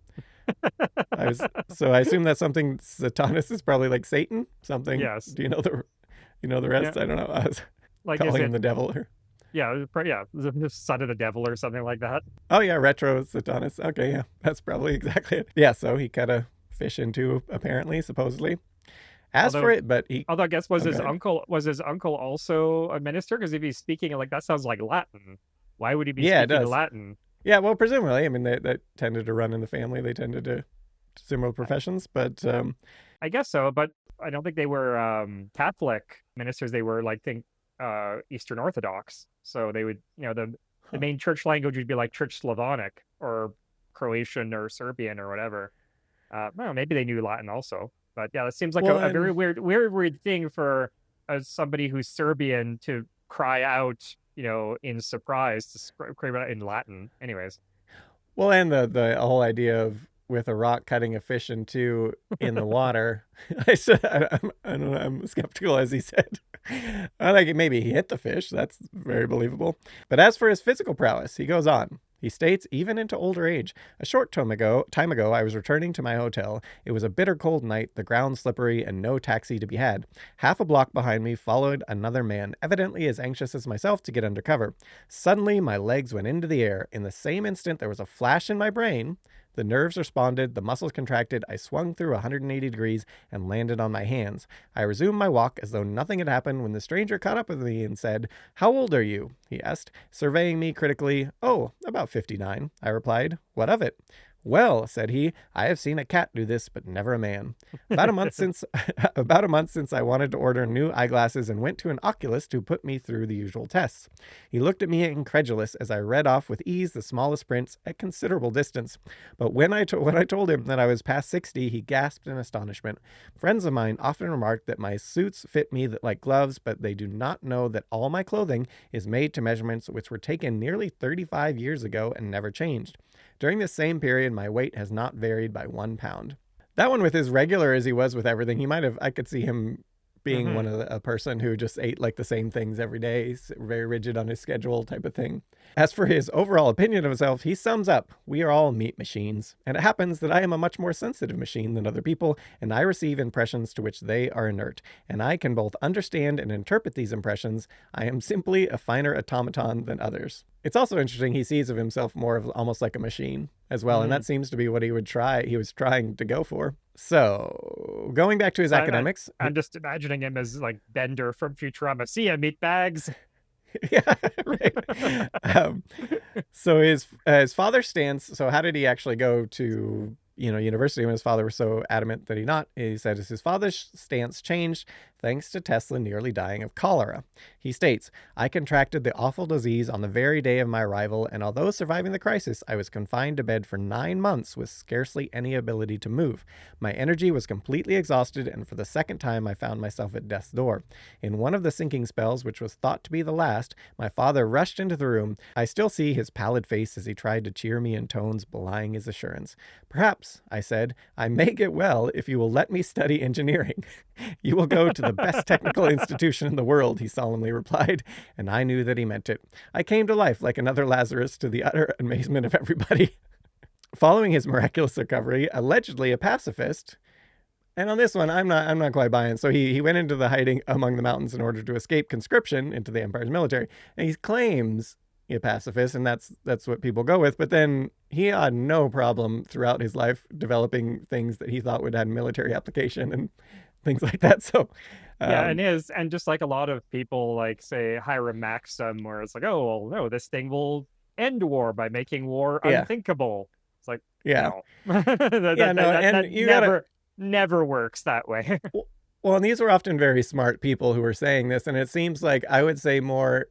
So I assume that's something. Satanas is probably like Satan. Something. Yes. Do you know the rest? Yeah. I don't know. I was like calling him the devil. Or... Yeah, the son of the devil or something like that. Oh yeah, retro Satanas. Okay, yeah, that's probably exactly it. Yeah, so he cut a fish in two, apparently, supposedly. Although I guess was his uncle also a minister? Because if he's speaking like that sounds like Latin. Why would he be speaking Latin? Yeah, well, presumably. I mean, that tended to run in the family. They tended to similar professions, but I guess so. But I don't think they were Catholic ministers. They were Eastern Orthodox. So they would, the main church language would be like Church Slavonic or Croatian or Serbian or whatever. Well, maybe they knew Latin also. But yeah, that seems like a very weird thing for somebody who's Serbian to cry out, in surprise, to cry out in Latin. Anyways. Well, and the whole idea of with a rock cutting a fish in two in the water. I don't know, I'm skeptical, as he said. I think maybe he hit the fish. That's very believable. But as for his physical prowess, he goes on. He states, even into older age. A short time ago, I was returning to my hotel. It was a bitter cold night, the ground slippery, and no taxi to be had. Half a block behind me followed another man, evidently as anxious as myself to get under cover. Suddenly, my legs went into the air. In the same instant, there was a flash in my brain. The nerves responded, the muscles contracted, I swung through 180 degrees and landed on my hands. I resumed my walk as though nothing had happened when the stranger caught up with me and said, "How old are you?" he asked, surveying me critically. "Oh, about 59, I replied. "What of it?" "Well," said he, "I have seen a cat do this, but never a man. About a month since I wanted to order new eyeglasses and went to an oculist who put me through the usual tests. He looked at me incredulous as I read off with ease the smallest prints at considerable distance. But when I told him that I was past 60, he gasped in astonishment. Friends of mine often remark that my suits fit me like gloves, but they do not know that all my clothing is made to measurements which were taken nearly 35 years ago and never changed. During this same period, my weight has not varied by 1 pound." That one, with as regular as he was with everything, I could see him being a person who just ate like the same things every day. He's very rigid on his schedule type of thing. As for his overall opinion of himself, he sums up, "We are all meat machines, and it happens that I am a much more sensitive machine than other people, and I receive impressions to which they are inert, and I can both understand and interpret these impressions. I am simply a finer automaton than others." It's also interesting, he sees of himself more of almost like a machine as well, and that seems to be what he was trying to go for. So, going back to his academics... I'm just imagining him as like Bender from Futurama. "See ya, meatbags." Yeah, right. So his father's stance, so how did he actually go to university when his father was so adamant that he said his father's stance changed thanks to Tesla nearly dying of cholera. He states, "I contracted the awful disease on the very day of my arrival, and although surviving the crisis, I was confined to bed for 9 months with scarcely any ability to move. My energy was completely exhausted, and for the second time I found myself at death's door. In one of the sinking spells, which was thought to be the last, my father rushed into the room. I still see his pallid face as he tried to cheer me in tones belying his assurance. 'Perhaps,' I said, 'I may get well if you will let me study engineering.' 'You will go to the best technical institution in the world,' he solemnly replied, and I knew that he meant it. I came to life like another Lazarus, to the utter amazement of everybody." Following his miraculous recovery, allegedly a pacifist, and on this one, I'm not quite buying. So he went into the hiding among the mountains in order to escape conscription into the empire's military, and he claims, a pacifist, and that's what people go with. But then he had no problem throughout his life developing things that he thought would have military application and things like that. So yeah, and just like a lot of people like say Hiram Maxim, where it's like, oh well, no, this thing will end war by making war unthinkable. It's like, no. that never works that way. Well, and these were often very smart people who were saying this, and it seems like I would say more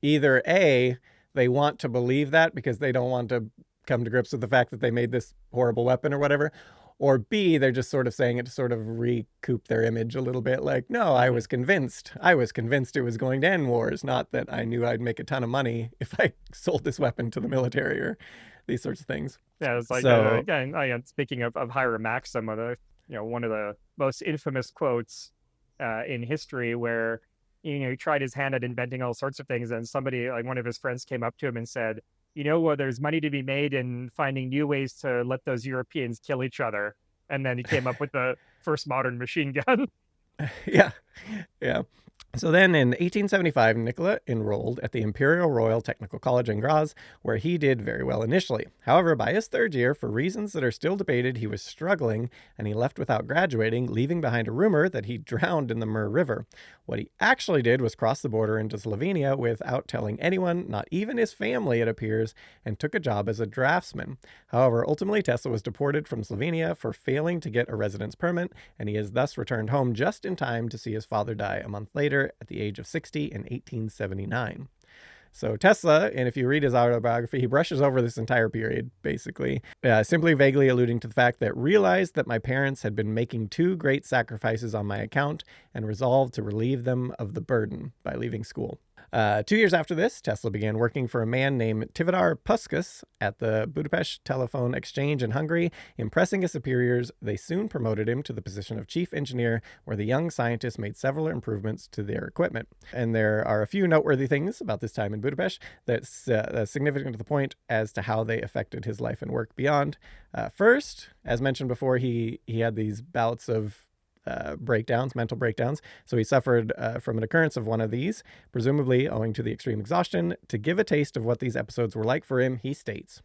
either A, they want to believe that because they don't want to come to grips with the fact that they made this horrible weapon or whatever, or B, they're just sort of saying it to sort of recoup their image a little bit, like, no, I was convinced it was going to end wars, not that I knew I'd make a ton of money if I sold this weapon to the military or these sorts of things. Yeah, it's like, again, speaking of Hiram Maxim, one of the most infamous quotes in history, where he tried his hand at inventing all sorts of things, and somebody, like one of his friends, came up to him and said, there's money to be made in finding new ways to let those Europeans kill each other. And then he came up with the first modern machine gun. Yeah. So then in 1875, Nikola enrolled at the Imperial Royal Technical College in Graz, where he did very well initially. However, by his third year, for reasons that are still debated, he was struggling, and he left without graduating, leaving behind a rumor that he drowned in the Mur River. What he actually did was cross the border into Slovenia without telling anyone, not even his family, it appears, and took a job as a draftsman. However, ultimately Tesla was deported from Slovenia for failing to get a residence permit, and he is thus returned home just in time to see his father die a month later at the age of 60 in 1879. So Tesla, and if you read his autobiography, he brushes over this entire period, basically, simply vaguely alluding to the fact that realized that my parents had been making two great sacrifices on my account and resolved to relieve them of the burden by leaving school. 2 years after this, Tesla began working for a man named Tivadar Puskas at the Budapest Telephone Exchange in Hungary. Impressing his superiors, they soon promoted him to the position of chief engineer, where the young scientist made several improvements to their equipment. And there are a few noteworthy things about this time in Budapest that's significant to the point as to how they affected his life and work beyond. First, as mentioned before, he had these bouts of mental breakdowns. So he suffered from an occurrence of one of these, presumably owing to the extreme exhaustion. To give a taste of what these episodes were like for him, he states,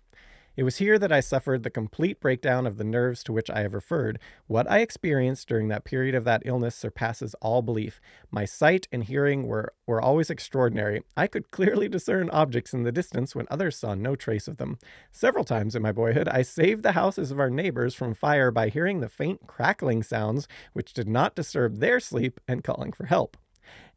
"It was here that I suffered the complete breakdown of the nerves to which I have referred. What I experienced during that period of that illness surpasses all belief. My sight and hearing were always extraordinary. I could clearly discern objects in the distance when others saw no trace of them. Several times in my boyhood, I saved the houses of our neighbors from fire by hearing the faint crackling sounds which did not disturb their sleep and calling for help.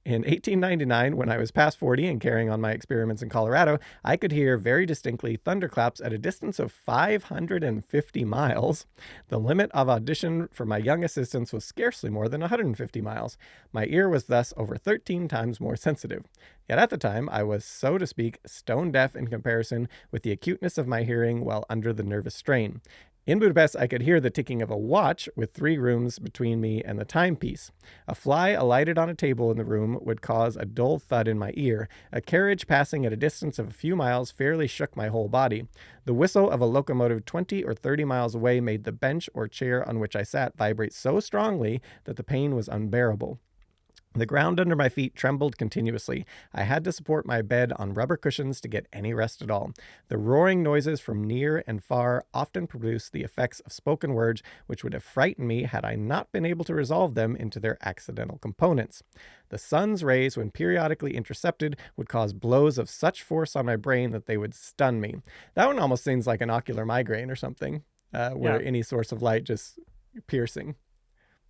In 1899, when I was past 40 and carrying on my experiments in Colorado, I could hear very distinctly thunderclaps at a distance of 550 miles. The limit of audition for my young assistants was scarcely more than 150 miles. My ear was thus over 13 times more sensitive. Yet at the time, I was, so to speak, stone deaf in comparison with the acuteness of my hearing while under the nervous strain. In Budapest, I could hear the ticking of a watch with 3 rooms between me and the timepiece. A fly alighted on a table in the room would cause a dull thud in my ear. A carriage passing at a distance of a few miles fairly shook my whole body. The whistle of a locomotive 20 or 30 miles away made the bench or chair on which I sat vibrate so strongly that the pain was unbearable. The ground under my feet trembled continuously. I had to support my bed on rubber cushions to get any rest at all. The roaring noises from near and far often produced the effects of spoken words which would have frightened me had I not been able to resolve them into their accidental components. The sun's rays, when periodically intercepted, would cause blows of such force on my brain that they would stun me." That one almost seems like an ocular migraine or something, where any source of light just piercing.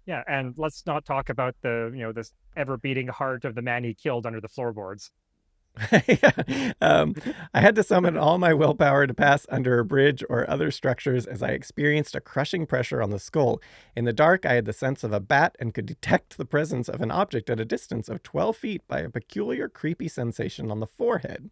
Yeah, and let's not talk about this ever-beating heart of the man he killed under the floorboards. I had to summon all my willpower to pass under a bridge or other structures as I experienced a crushing pressure on the skull. In the dark, I had the sense of a bat and could detect the presence of an object at a distance of 12 feet by a peculiar creepy sensation on the forehead.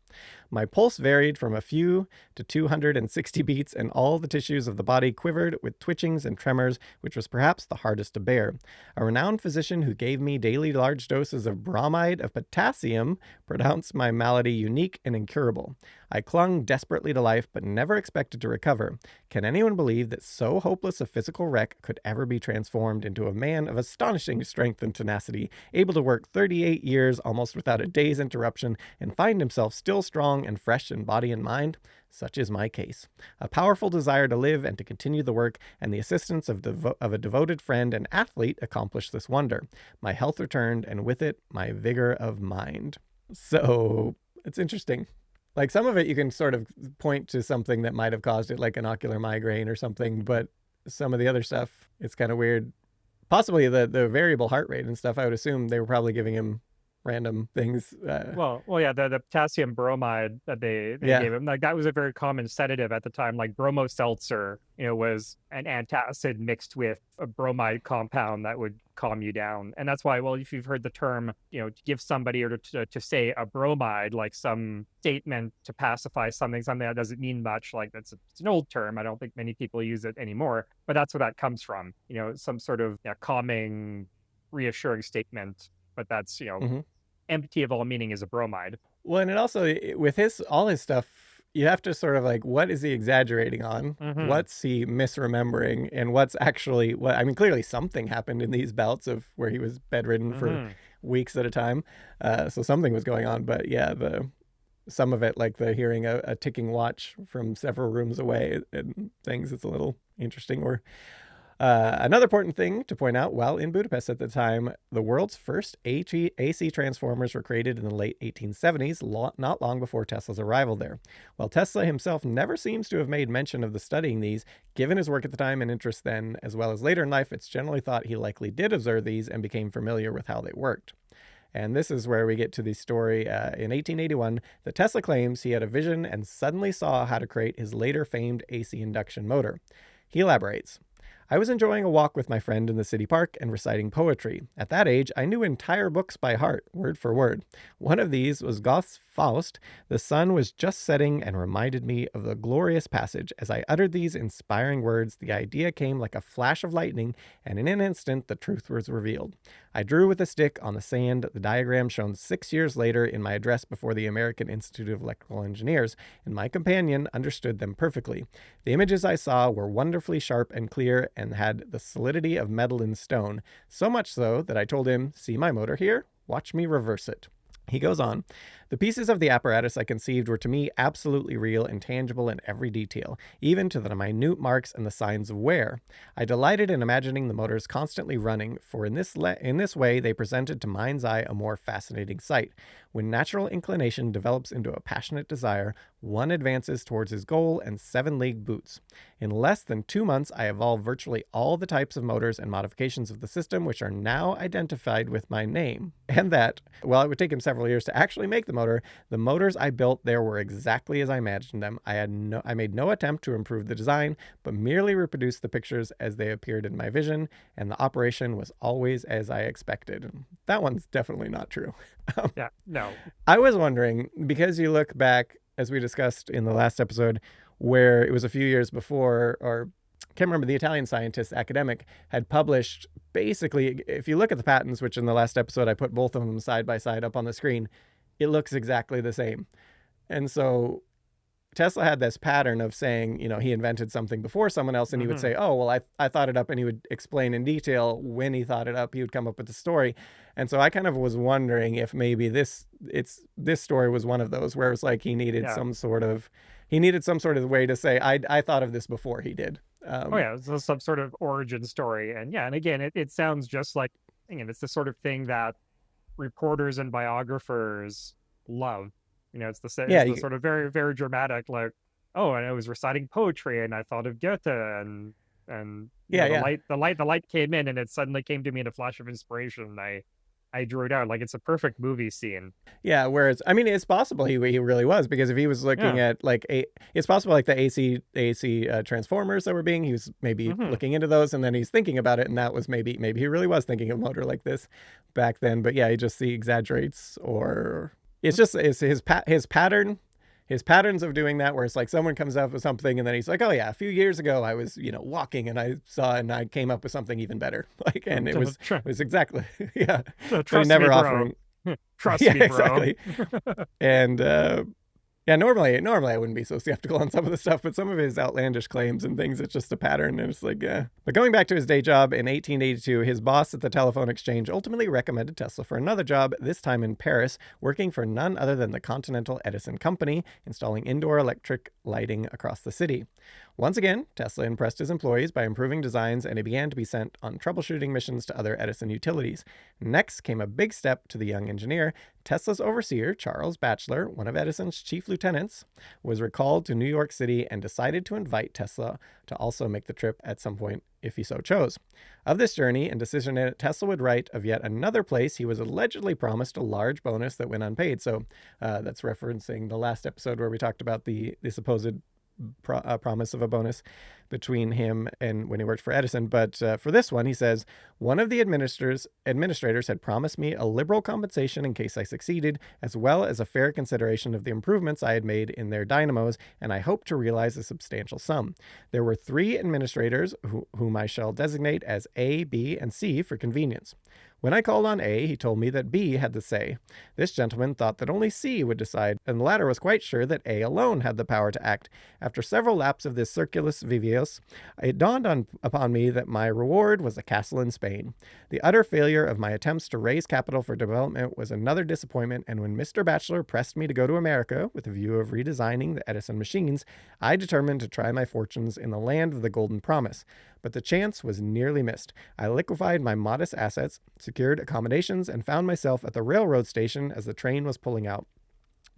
My pulse varied from a few to 260 beats, and all the tissues of the body quivered with twitchings and tremors, which was perhaps the hardest to bear. A renowned physician who gave me daily large doses of bromide of potassium pronounced my my malady unique and incurable. I clung desperately to life, but never expected to recover. Can anyone believe that so hopeless a physical wreck could ever be transformed into a man of astonishing strength and tenacity, able to work 38 years almost without a day's interruption, and find himself still strong and fresh in body and mind? Such is my case. A powerful desire to live and to continue the work, and the assistance of a devoted friend and athlete accomplished this wonder. My health returned, and with it, my vigor of mind. So, it's interesting. Like, some of it you can sort of point to something that might have caused it, like an ocular migraine or something, but some of the other stuff, it's kind of weird. Possibly the variable heart rate and stuff, I would assume they were probably giving him random things. Well, yeah, the potassium bromide that they gave him, like, that was a very common sedative at the time. Like, bromo seltzer, was an antacid mixed with a bromide compound that would calm you down. And that's why, well, if you've heard the term, to give somebody or to say a bromide, like some statement to pacify something that doesn't mean much, like it's an old term. I don't think many people use it anymore, but that's where that comes from. Some sort of calming, reassuring statement, but that's, empty of all meaning is a bromide. Well, and it also, with all his stuff, you have to sort of like, what is he exaggerating on? Mm-hmm. What's he misremembering? And what's actually, clearly something happened in these bouts of where he was bedridden for weeks at a time. So something was going on, but yeah, some of it, like the hearing a ticking watch from several rooms away and things, it's a little interesting. Or another important thing to point out, while in Budapest at the time, the world's first AC transformers were created in the late 1870s, not long before Tesla's arrival there. While Tesla himself never seems to have made mention of studying these, given his work at the time and interest then, as well as later in life, it's generally thought he likely did observe these and became familiar with how they worked. And this is where we get to the story in 1881 that Tesla claims he had a vision and suddenly saw how to create his later famed AC induction motor. He elaborates. I was enjoying a walk with my friend in the city park and reciting poetry. At that age, I knew entire books by heart, word for word. One of these was Goethe's Faust. The sun was just setting and reminded me of the glorious passage. As I uttered these inspiring words, the idea came like a flash of lightning, and in an instant, the truth was revealed. I drew with a stick on the sand the diagram shown 6 years later in my address before the American Institute of Electrical Engineers, and my companion understood them perfectly. The images I saw were wonderfully sharp and clear and had the solidity of metal in stone, so much so that I told him, see my motor here? Watch me reverse it. He goes on, the pieces of the apparatus I conceived were to me absolutely real and tangible in every detail, even to the minute marks and the signs of wear. I delighted in imagining the motors constantly running, for in this way they presented to mind's eye a more fascinating sight. When natural inclination develops into a passionate desire, one advances towards his goal and 7-league boots. In less than 2 months, I evolved virtually all the types of motors and modifications of the system which are now identified with my name. And that, while it would take him several years to actually make the motors I built there were exactly as I imagined them. I made no attempt to improve the design, but merely reproduced the pictures as they appeared in my vision, and the operation was always as I expected. That one's definitely not true. Yeah, no. I was wondering, because you look back, as we discussed in the last episode, where it was a few years before, or I can't remember, the Italian scientist, academic, had published, basically, if you look at the patents, which in the last episode I put both of them side by side up on the screen, it looks exactly the same. And so Tesla had this pattern of saying, he invented something before someone else, and he would say, oh, well, I thought it up, and he would explain in detail when he thought it up. He would come up with the story. And so I kind of was wondering if maybe this story was one of those where it's like he needed some sort of way to say, I thought of this before he did. So some sort of origin story. And again, it sounds just like, it's the sort of thing that reporters and biographers love. It's the sort of very, very dramatic, like, oh, and I was reciting poetry and I thought of Goethe and the light came in and it suddenly came to me in a flash of inspiration. I drew it out. Like, it's a perfect movie scene. Yeah, whereas, it's possible he really was, because if he was looking at, it's possible, like, the AC transformers that were he was maybe looking into those, and then he's thinking about it, and that was maybe he really was thinking of a motor like this back then. But yeah, he exaggerates, or it's just his pattern. His patterns of doing that, where it's like someone comes up with something and then he's like, oh yeah, a few years ago I was, walking and I came up with something even better. And it was exactly, yeah. So trust me, Trust Yeah, me, bro. exactly. And yeah, normally I wouldn't be so skeptical on some of the stuff, but some of his outlandish claims and things, it's just a pattern, and it's like, yeah. But going back to his day job in 1882, his boss at the telephone exchange ultimately recommended Tesla for another job, this time in Paris, working for none other than the Continental Edison Company, installing indoor electric lighting across the city. Once again, Tesla impressed his employees by improving designs, and he began to be sent on troubleshooting missions to other Edison utilities. Next came a big step to the young engineer. Tesla's overseer, Charles Batchelor, one of Edison's chief lieutenants, was recalled to New York City and decided to invite Tesla to also make the trip at some point if he so chose. Of this journey and decision in it, Tesla would write of yet another place he was allegedly promised a large bonus that went unpaid. So that's referencing the last episode where we talked about the supposed promise of a bonus between him and when he worked for Edison. But for this one, he says, one of the administrators had promised me a liberal compensation in case I succeeded, as well as a fair consideration of the improvements I had made in their dynamos, and I hope to realize a substantial sum. There were 3 administrators whom I shall designate as A, B, and C for convenience. When I called on A, he told me that B had the say. This gentleman thought that only C would decide, and the latter was quite sure that A alone had the power to act. After several laps of this circulus vivius, it dawned upon me that my reward was a castle in Spain. The utter failure of my attempts to raise capital for development was another disappointment, and when Mr. Batchelor pressed me to go to America with a view of redesigning the Edison machines, I determined to try my fortunes in the land of the Golden Promise. But the chance was nearly missed. I liquefied my modest assets, secured accommodations, and found myself at the railroad station as the train was pulling out.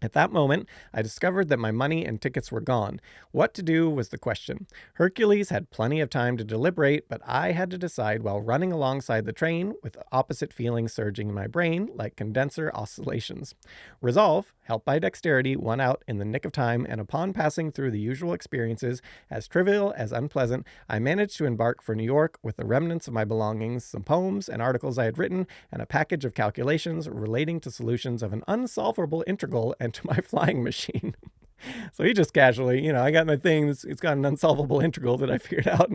At that moment, I discovered that my money and tickets were gone. What to do was the question. Hercules had plenty of time to deliberate, but I had to decide while running alongside the train, with opposite feelings surging in my brain like condenser oscillations. Resolve, helped by dexterity, won out in the nick of time, and upon passing through the usual experiences, as trivial as unpleasant, I managed to embark for New York with the remnants of my belongings, some poems and articles I had written, and a package of calculations relating to solutions of an unsolvable integral and to my flying machine. So he just casually, I got my thing. It's got an unsolvable integral that I figured out.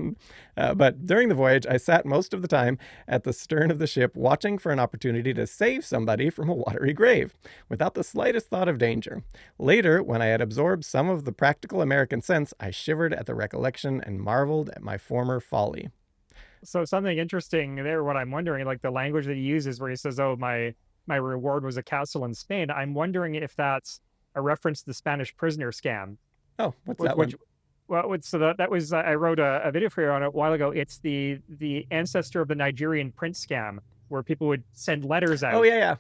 But during the voyage, I sat most of the time at the stern of the ship, watching for an opportunity to save somebody from a watery grave, without the slightest thought of danger. Later, when I had absorbed some of the practical American sense, I shivered at the recollection and marveled at my former folly. So something interesting there, what I'm wondering, like the language that he uses where he says, oh, my reward was a castle in Spain. I'm wondering if that's a reference to the Spanish prisoner scam. Oh, what's that one? Well, so that was, I wrote a video for you on it a while ago. It's the ancestor of the Nigerian prince scam, where people would send letters out. Oh, yeah.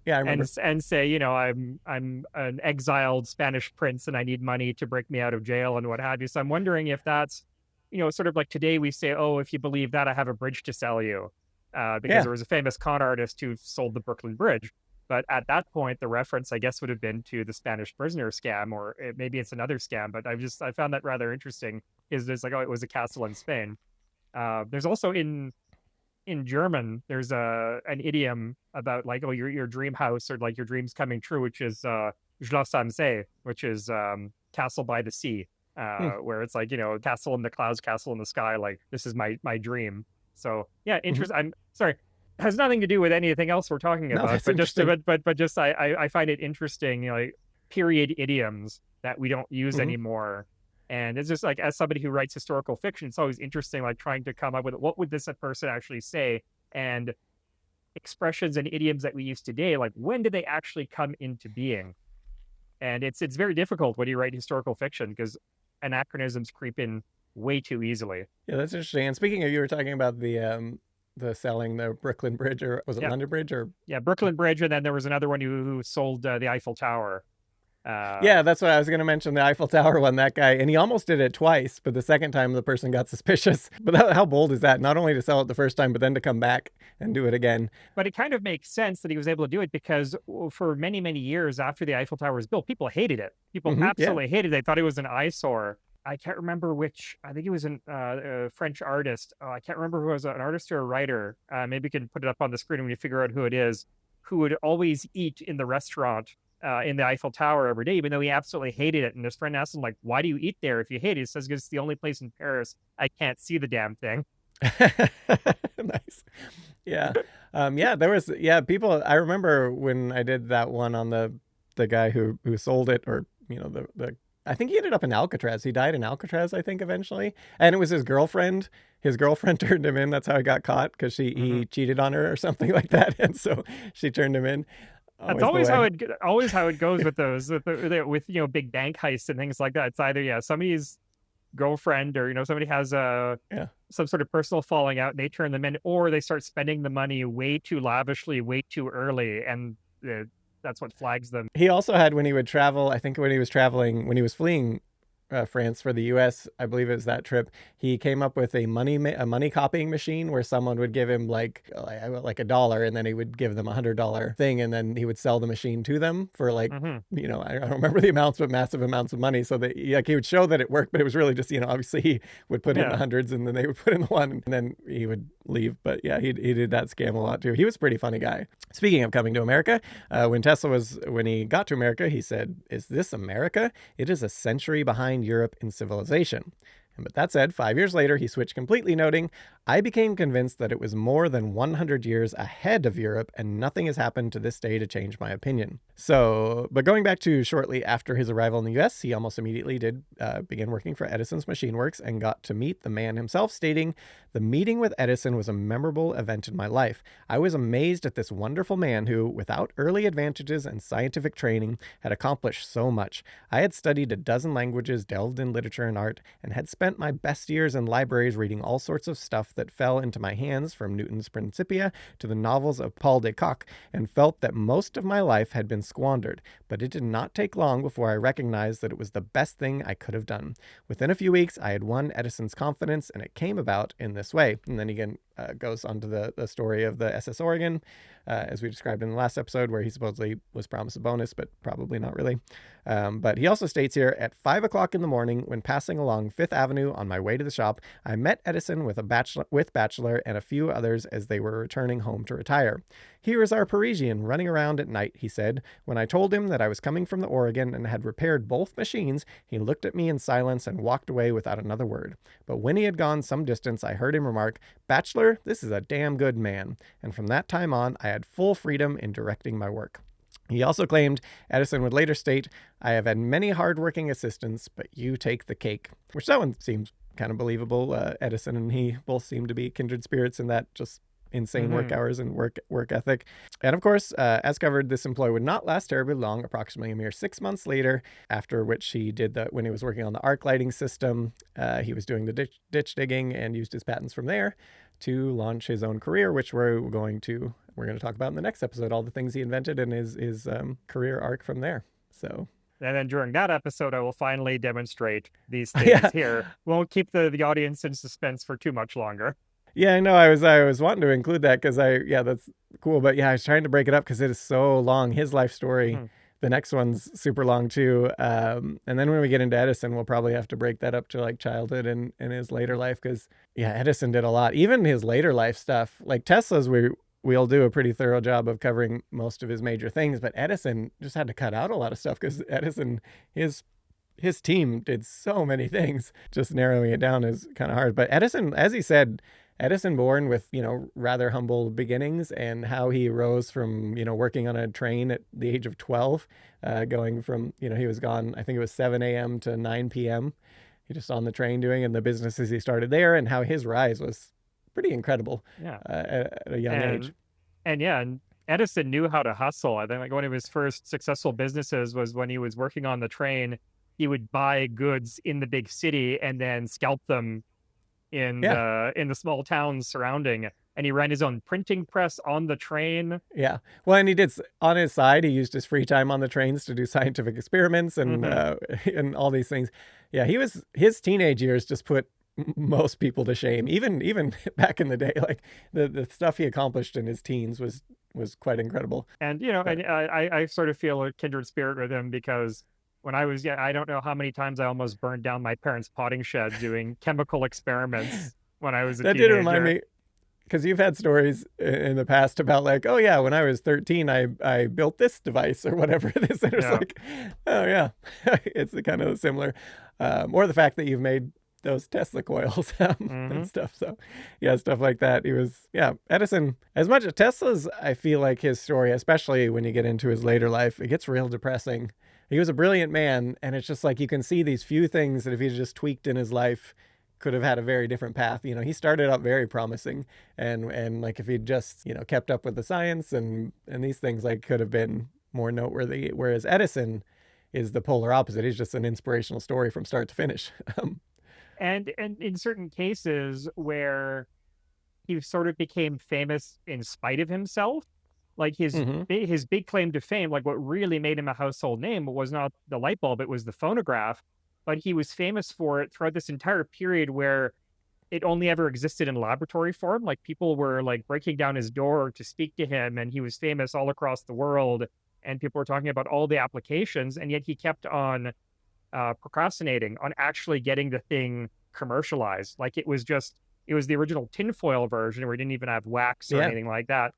Yeah, I remember. And say, I'm an exiled Spanish prince and I need money to break me out of jail and what have you. So I'm wondering if that's, sort of like today we say, oh, if you believe that, I have a bridge to sell you. Because there was a famous con artist who sold the Brooklyn Bridge. But at that point, the reference, I guess, would have been to the Spanish prisoner scam, or maybe it's another scam. But I found that rather interesting. Is there's like, oh, it was a castle in Spain. There's also in German, there's an idiom about like, oh, your dream house, or like your dreams coming true, which is Schloss am See, which is castle by the sea, where it's like, castle in the clouds, castle in the sky. Like, this is my dream. So yeah, interesting. I'm sorry, it has nothing to do with anything else we're talking about, but just I find it interesting, like period idioms that we don't use anymore. And it's just like, as somebody who writes historical fiction, it's always interesting, like trying to come up with what would this person actually say, and expressions and idioms that we use today, like when did they actually come into being? And it's very difficult when you write historical fiction because anachronisms creep in way too easily. Yeah, that's interesting. And speaking of, you were talking about the selling the Brooklyn Bridge, or was it London Bridge? Or Brooklyn Bridge, and then there was another one who sold the Eiffel Tower. Yeah, that's what I was going to mention, the Eiffel Tower one, that guy. And he almost did it twice, but the second time the person got suspicious. But how bold is that? Not only to sell it the first time, but then to come back and do it again. But it kind of makes sense that he was able to do it, because for many, many years after the Eiffel Tower was built, people hated it. People absolutely hated it. They thought it was an eyesore. I can't remember which, I think it was a French artist. I can't remember who was, an artist or a writer. Maybe you can put it up on the screen when you figure out who it is, who would always eat in the restaurant in the Eiffel Tower every day, even though he absolutely hated it. And his friend asked him, like, why do you eat there if you hate it? He says, because it's the only place in Paris I can't see the damn thing. Nice. Yeah. There was, people, I remember when I did that one on the guy who sold it, or, I think he ended up in Alcatraz. He died in Alcatraz, I think, eventually. And it was his girlfriend. His girlfriend turned him in. That's how he got caught, because he cheated on her or something like that. And so she turned him in. That's always how it goes with those, with big bank heists and things like that. It's either somebody's girlfriend, or somebody has some sort of personal falling out and they turn them in, or they start spending the money way too lavishly, way too early, and that's what flags them. He also had, when he would travel, I think when he was fleeing France for the U.S., I believe it was that trip, he came up with a money copying machine where someone would give him like $1, and then he would give them $100 thing, and then he would sell the machine to them for I don't remember the amounts, but massive amounts of money. So that he would show that it worked, but it was really just, obviously he would put in the hundreds, and then they would put in the one, and then he would leave. But yeah, he did that scam a lot too. He was a pretty funny guy. Speaking of coming to America, when he got to America, he said, "Is this America? It is a century behind Europe in civilization." But that said, 5 years later, he switched completely, noting, "I became convinced that it was more than 100 years ahead of Europe, and nothing has happened to this day to change my opinion." But going back to shortly after his arrival in the US, he almost immediately did begin working for Edison's Machine Works and got to meet the man himself, stating, "The meeting with Edison was a memorable event in my life. I was amazed at this wonderful man who, without early advantages and scientific training, had accomplished so much. I had studied a dozen languages, delved in literature and art, and had spent my best years in libraries reading all sorts of stuff that fell into my hands, from Newton's Principia to the novels of Paul de Kock, and felt that most of my life had been squandered. But it did not take long before I recognized that it was the best thing I could have done. Within a few weeks, I had won Edison's confidence, and it came about in this way." And then again, goes on to the story of the SS Oregon, as we described in the last episode, where he supposedly was promised a bonus, but probably not really. But he also states here, "At 5 o'clock in the morning, when passing along Fifth Avenue on my way to the shop, I met Edison with Bachelor and a few others as they were returning home to retire. 'Here is our Parisian running around at night,' he said. When I told him that I was coming from the Oregon and had repaired both machines, he looked at me in silence and walked away without another word. But when he had gone some distance, I heard him remark, 'Bachelor, this is a damn good man.' And from that time on, I had full freedom in directing my work." He also claimed, Edison would later state, "I have had many hardworking assistants, but you take the cake." Which that one seems kind of believable. Edison and he both seem to be kindred spirits in that just insane work hours and work ethic. And of course, as covered, this employ would not last terribly long, approximately a mere 6 months later, after which he did when he was working on the arc lighting system, he was doing the ditch digging and used his patents from there to launch his own career, which we're going to talk about in the next episode, all the things he invented and his career arc from there. So. And then during that episode, I will finally demonstrate these things here. Won't keep the audience in suspense for too much longer. Yeah, I know. I was wanting to include that because that's cool. But yeah, I was trying to break it up because it is so long. His life story. The next one's super long too. And then when we get into Edison, we'll probably have to break that up to like childhood and his later life, because Edison did a lot. Even his later life stuff, like Tesla's, we'll do a pretty thorough job of covering most of his major things, but Edison just had to cut out a lot of stuff because Edison, his team did so many things. Just narrowing it down is kind of hard. But Edison, as he said, Edison born with, rather humble beginnings, and how he rose from, working on a train at the age of 12, going from, he was gone, I think it was 7 a.m. to 9 p.m. He just on the train doing, and the businesses he started there, and how his rise was pretty incredible at a young age. And Edison knew how to hustle. I think like one of his first successful businesses was when he was working on the train. He would buy goods in the big city and then scalp them in the small towns surrounding, and he ran his own printing press on the train. Yeah, well, and he did on his side. He used his free time on the trains to do scientific experiments and and all these things. Yeah, his teenage years just put most people to shame. Even back in the day, like the stuff he accomplished in his teens was quite incredible. And and I sort of feel a kindred spirit with him, because when I was I don't know how many times I almost burned down my parents' potting shed doing chemical experiments when I was a teenager. That did remind me, because you've had stories in the past about like, oh yeah, when I was 13, I built this device or whatever it is. And it's like, oh yeah, it's kind of similar. Or the fact that you've made those Tesla coils and stuff. So yeah, stuff like that. He was, Edison, as much as Tesla's, I feel like his story, especially when you get into his later life, it gets real depressing. He was a brilliant man, and it's just like you can see these few things that if he just tweaked in his life could have had a very different path. You know, he started out very promising, and like if he'd just, you know, kept up with the science and these things, like could have been more noteworthy. Whereas Edison is the polar opposite. He's just an inspirational story from start to finish. And in certain cases where he sort of became famous in spite of himself, like his big claim to fame, like what really made him a household name was not the light bulb, it was the phonograph. But he was famous for it throughout this entire period where it only ever existed in laboratory form. Like people were like breaking down his door to speak to him, and he was famous all across the world. And people were talking about all the applications, and yet he kept on procrastinating on actually getting the thing commercialized. Like it was the original tinfoil version where he didn't even have wax or anything like that.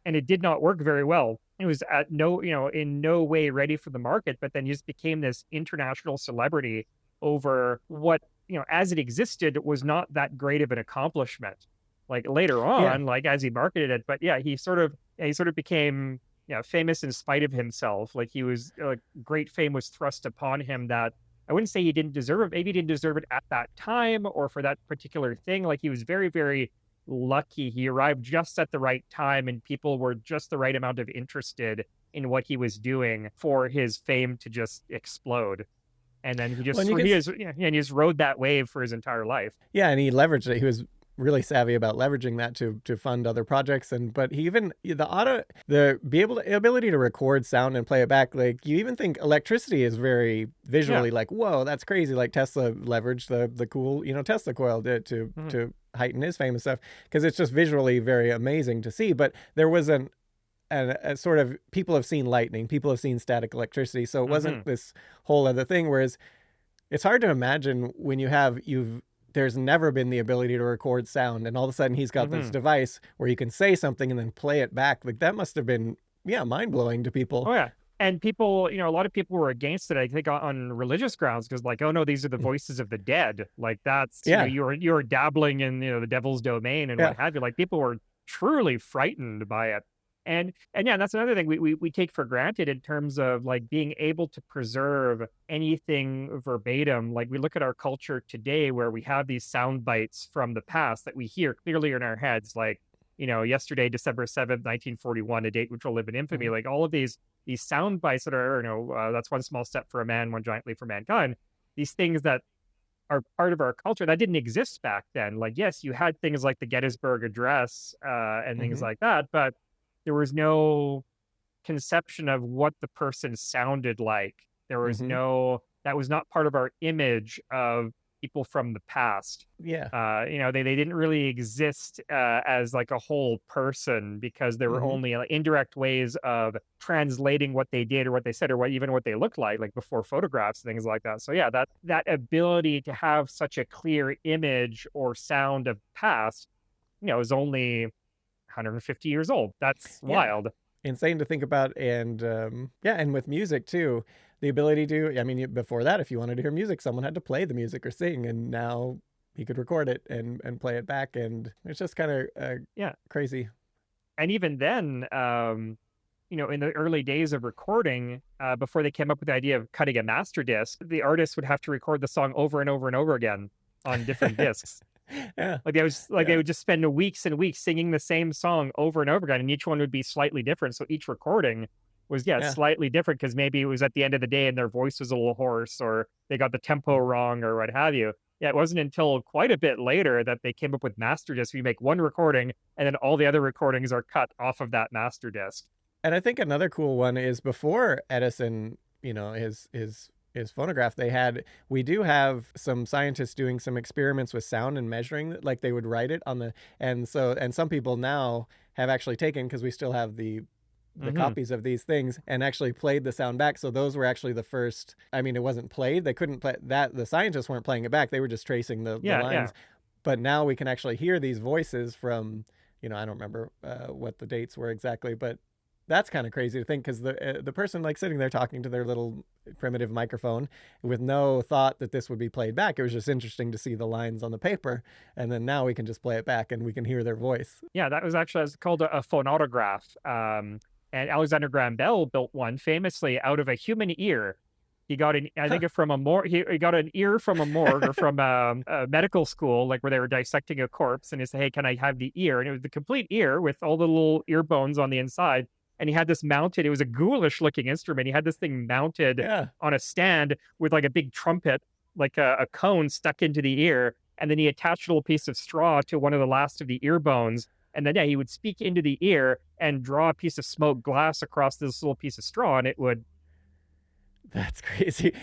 And it did not work very well. It was in no way ready for the market, but then he just became this international celebrity over what, as it existed, was not that great of an accomplishment. Like later on, like as he marketed it, but he sort of became famous in spite of himself. Like he was great fame was thrust upon him that I wouldn't say he didn't deserve it. Maybe he didn't deserve it at that time or for that particular thing. Like he was very, very lucky. He arrived just at the right time, and people were just the right amount of interested in what he was doing for his fame to just explode. And then he just rode that wave for his entire life. Yeah, and he leveraged it. He was really savvy about leveraging that to fund other projects. But he even the ability to record sound and play it back, like you even think electricity is very visually like, whoa, that's crazy. Like Tesla leveraged the cool Tesla coil to heighten his fame and stuff, because it's just visually very amazing to see. But there was a sort of, people have seen lightning, people have seen static electricity, so it wasn't this whole other thing. Whereas it's hard to imagine when there's never been the ability to record sound, and all of a sudden he's got this device where you can say something and then play it back. Like that must have been mind-blowing to people. Oh yeah. And people, a lot of people were against it, I think, on religious grounds, because like, oh no, these are the voices of the dead. Like that's you're dabbling in the devil's domain and what have you. Like people were truly frightened by it. And that's another thing we take for granted in terms of like being able to preserve anything verbatim. Like we look at our culture today where we have these sound bites from the past that we hear clearly in our heads, like, yesterday, December 7th, 1941, a date which will live in infamy. Like all of these sound bites that are, that's one small step for a man, one giant leap for mankind. These things that are part of our culture that didn't exist back then. Like, yes, you had things like the Gettysburg Address and things like that, but there was no conception of what the person sounded like. There was that was not part of our image of people from the past. Yeah. They didn't really exist as like a whole person, because there were only indirect ways of translating what they did or what they said or even what they looked like before photographs and things like that. So yeah, that ability to have such a clear image or sound of past, is only 150 years old. That's wild. Insane to think about. And and with music too, the ability to, before that, if you wanted to hear music, someone had to play the music or sing, and now he could record it and play it back, and it's just kind of crazy. And even then, in the early days of recording, before they came up with the idea of cutting a master disc, the artist would have to record the song over and over and over again on different discs. Like they would just spend weeks and weeks singing the same song over and over again, and each one would be slightly different. So each recording was slightly different, because maybe it was at the end of the day and their voice was a little hoarse, or they got the tempo wrong, or what have you. It wasn't until quite a bit later that they came up with master discs. You make one recording and then all the other recordings are cut off of that master disc. And I think another cool one is before Edison, his phonograph, we do have some scientists doing some experiments with sound and measuring it, like they would write it on and some people now have actually taken, because we still have the copies of these things, and actually played the sound back. So those were actually the first. It wasn't played. They couldn't play that. The scientists weren't playing it back. They were just tracing the lines. Yeah. But now we can actually hear these voices from, I don't remember what the dates were exactly, but That's kind of crazy to think, because the person like sitting there talking to their little primitive microphone with no thought that this would be played back. It was just interesting to see the lines on the paper, and then now we can just play it back and we can hear their voice. Yeah, that was actually called a phonautograph. And Alexander Graham Bell built one famously out of a human ear. He got an, I think, from a he got an ear from a morgue or from a medical school, like where they were dissecting a corpse, and he said, "Hey, can I have the ear?" And it was the complete ear with all the little ear bones on the inside. And he had this mounted. It was a ghoulish looking instrument. He had this thing mounted on a stand with like a big trumpet, like a cone stuck into the ear. And then he attached a little piece of straw to one of the last of the ear bones. And then, he would speak into the ear and draw a piece of smoked glass across this little piece of straw, and it would. That's crazy.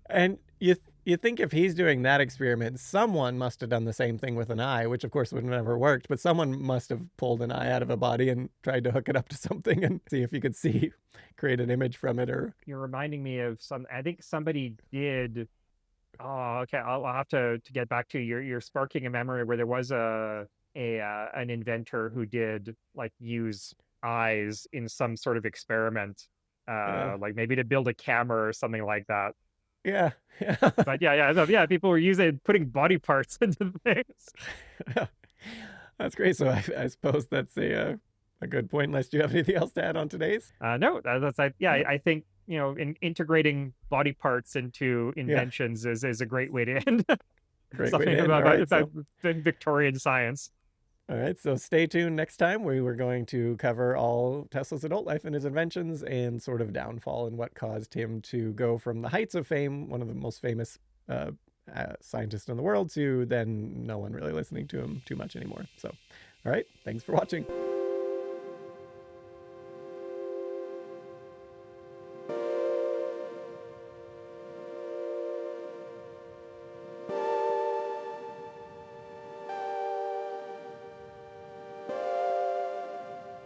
And you think if he's doing that experiment, someone must have done the same thing with an eye, which of course would have never worked, but someone must have pulled an eye out of a body and tried to hook it up to something and see if you could create an image from it. Or you're reminding me of I think somebody did. Oh, okay. I'll have to get back to you. You're sparking a memory where there was an inventor who did like use eyes in some sort of experiment, like maybe to build a camera or something like that. Yeah. But yeah, people were putting body parts into things. That's great. So I suppose that's a good point, unless you have anything else to add on today's. No, I think, integrating body parts into inventions is a great way to end. Great something way to end. about Victorian science. All right, so stay tuned next time. We were going to cover all Tesla's adult life and his inventions and sort of downfall and what caused him to go from the heights of fame, one of the most famous scientists in the world, to then no one really listening to him too much anymore. So, all right, thanks for watching.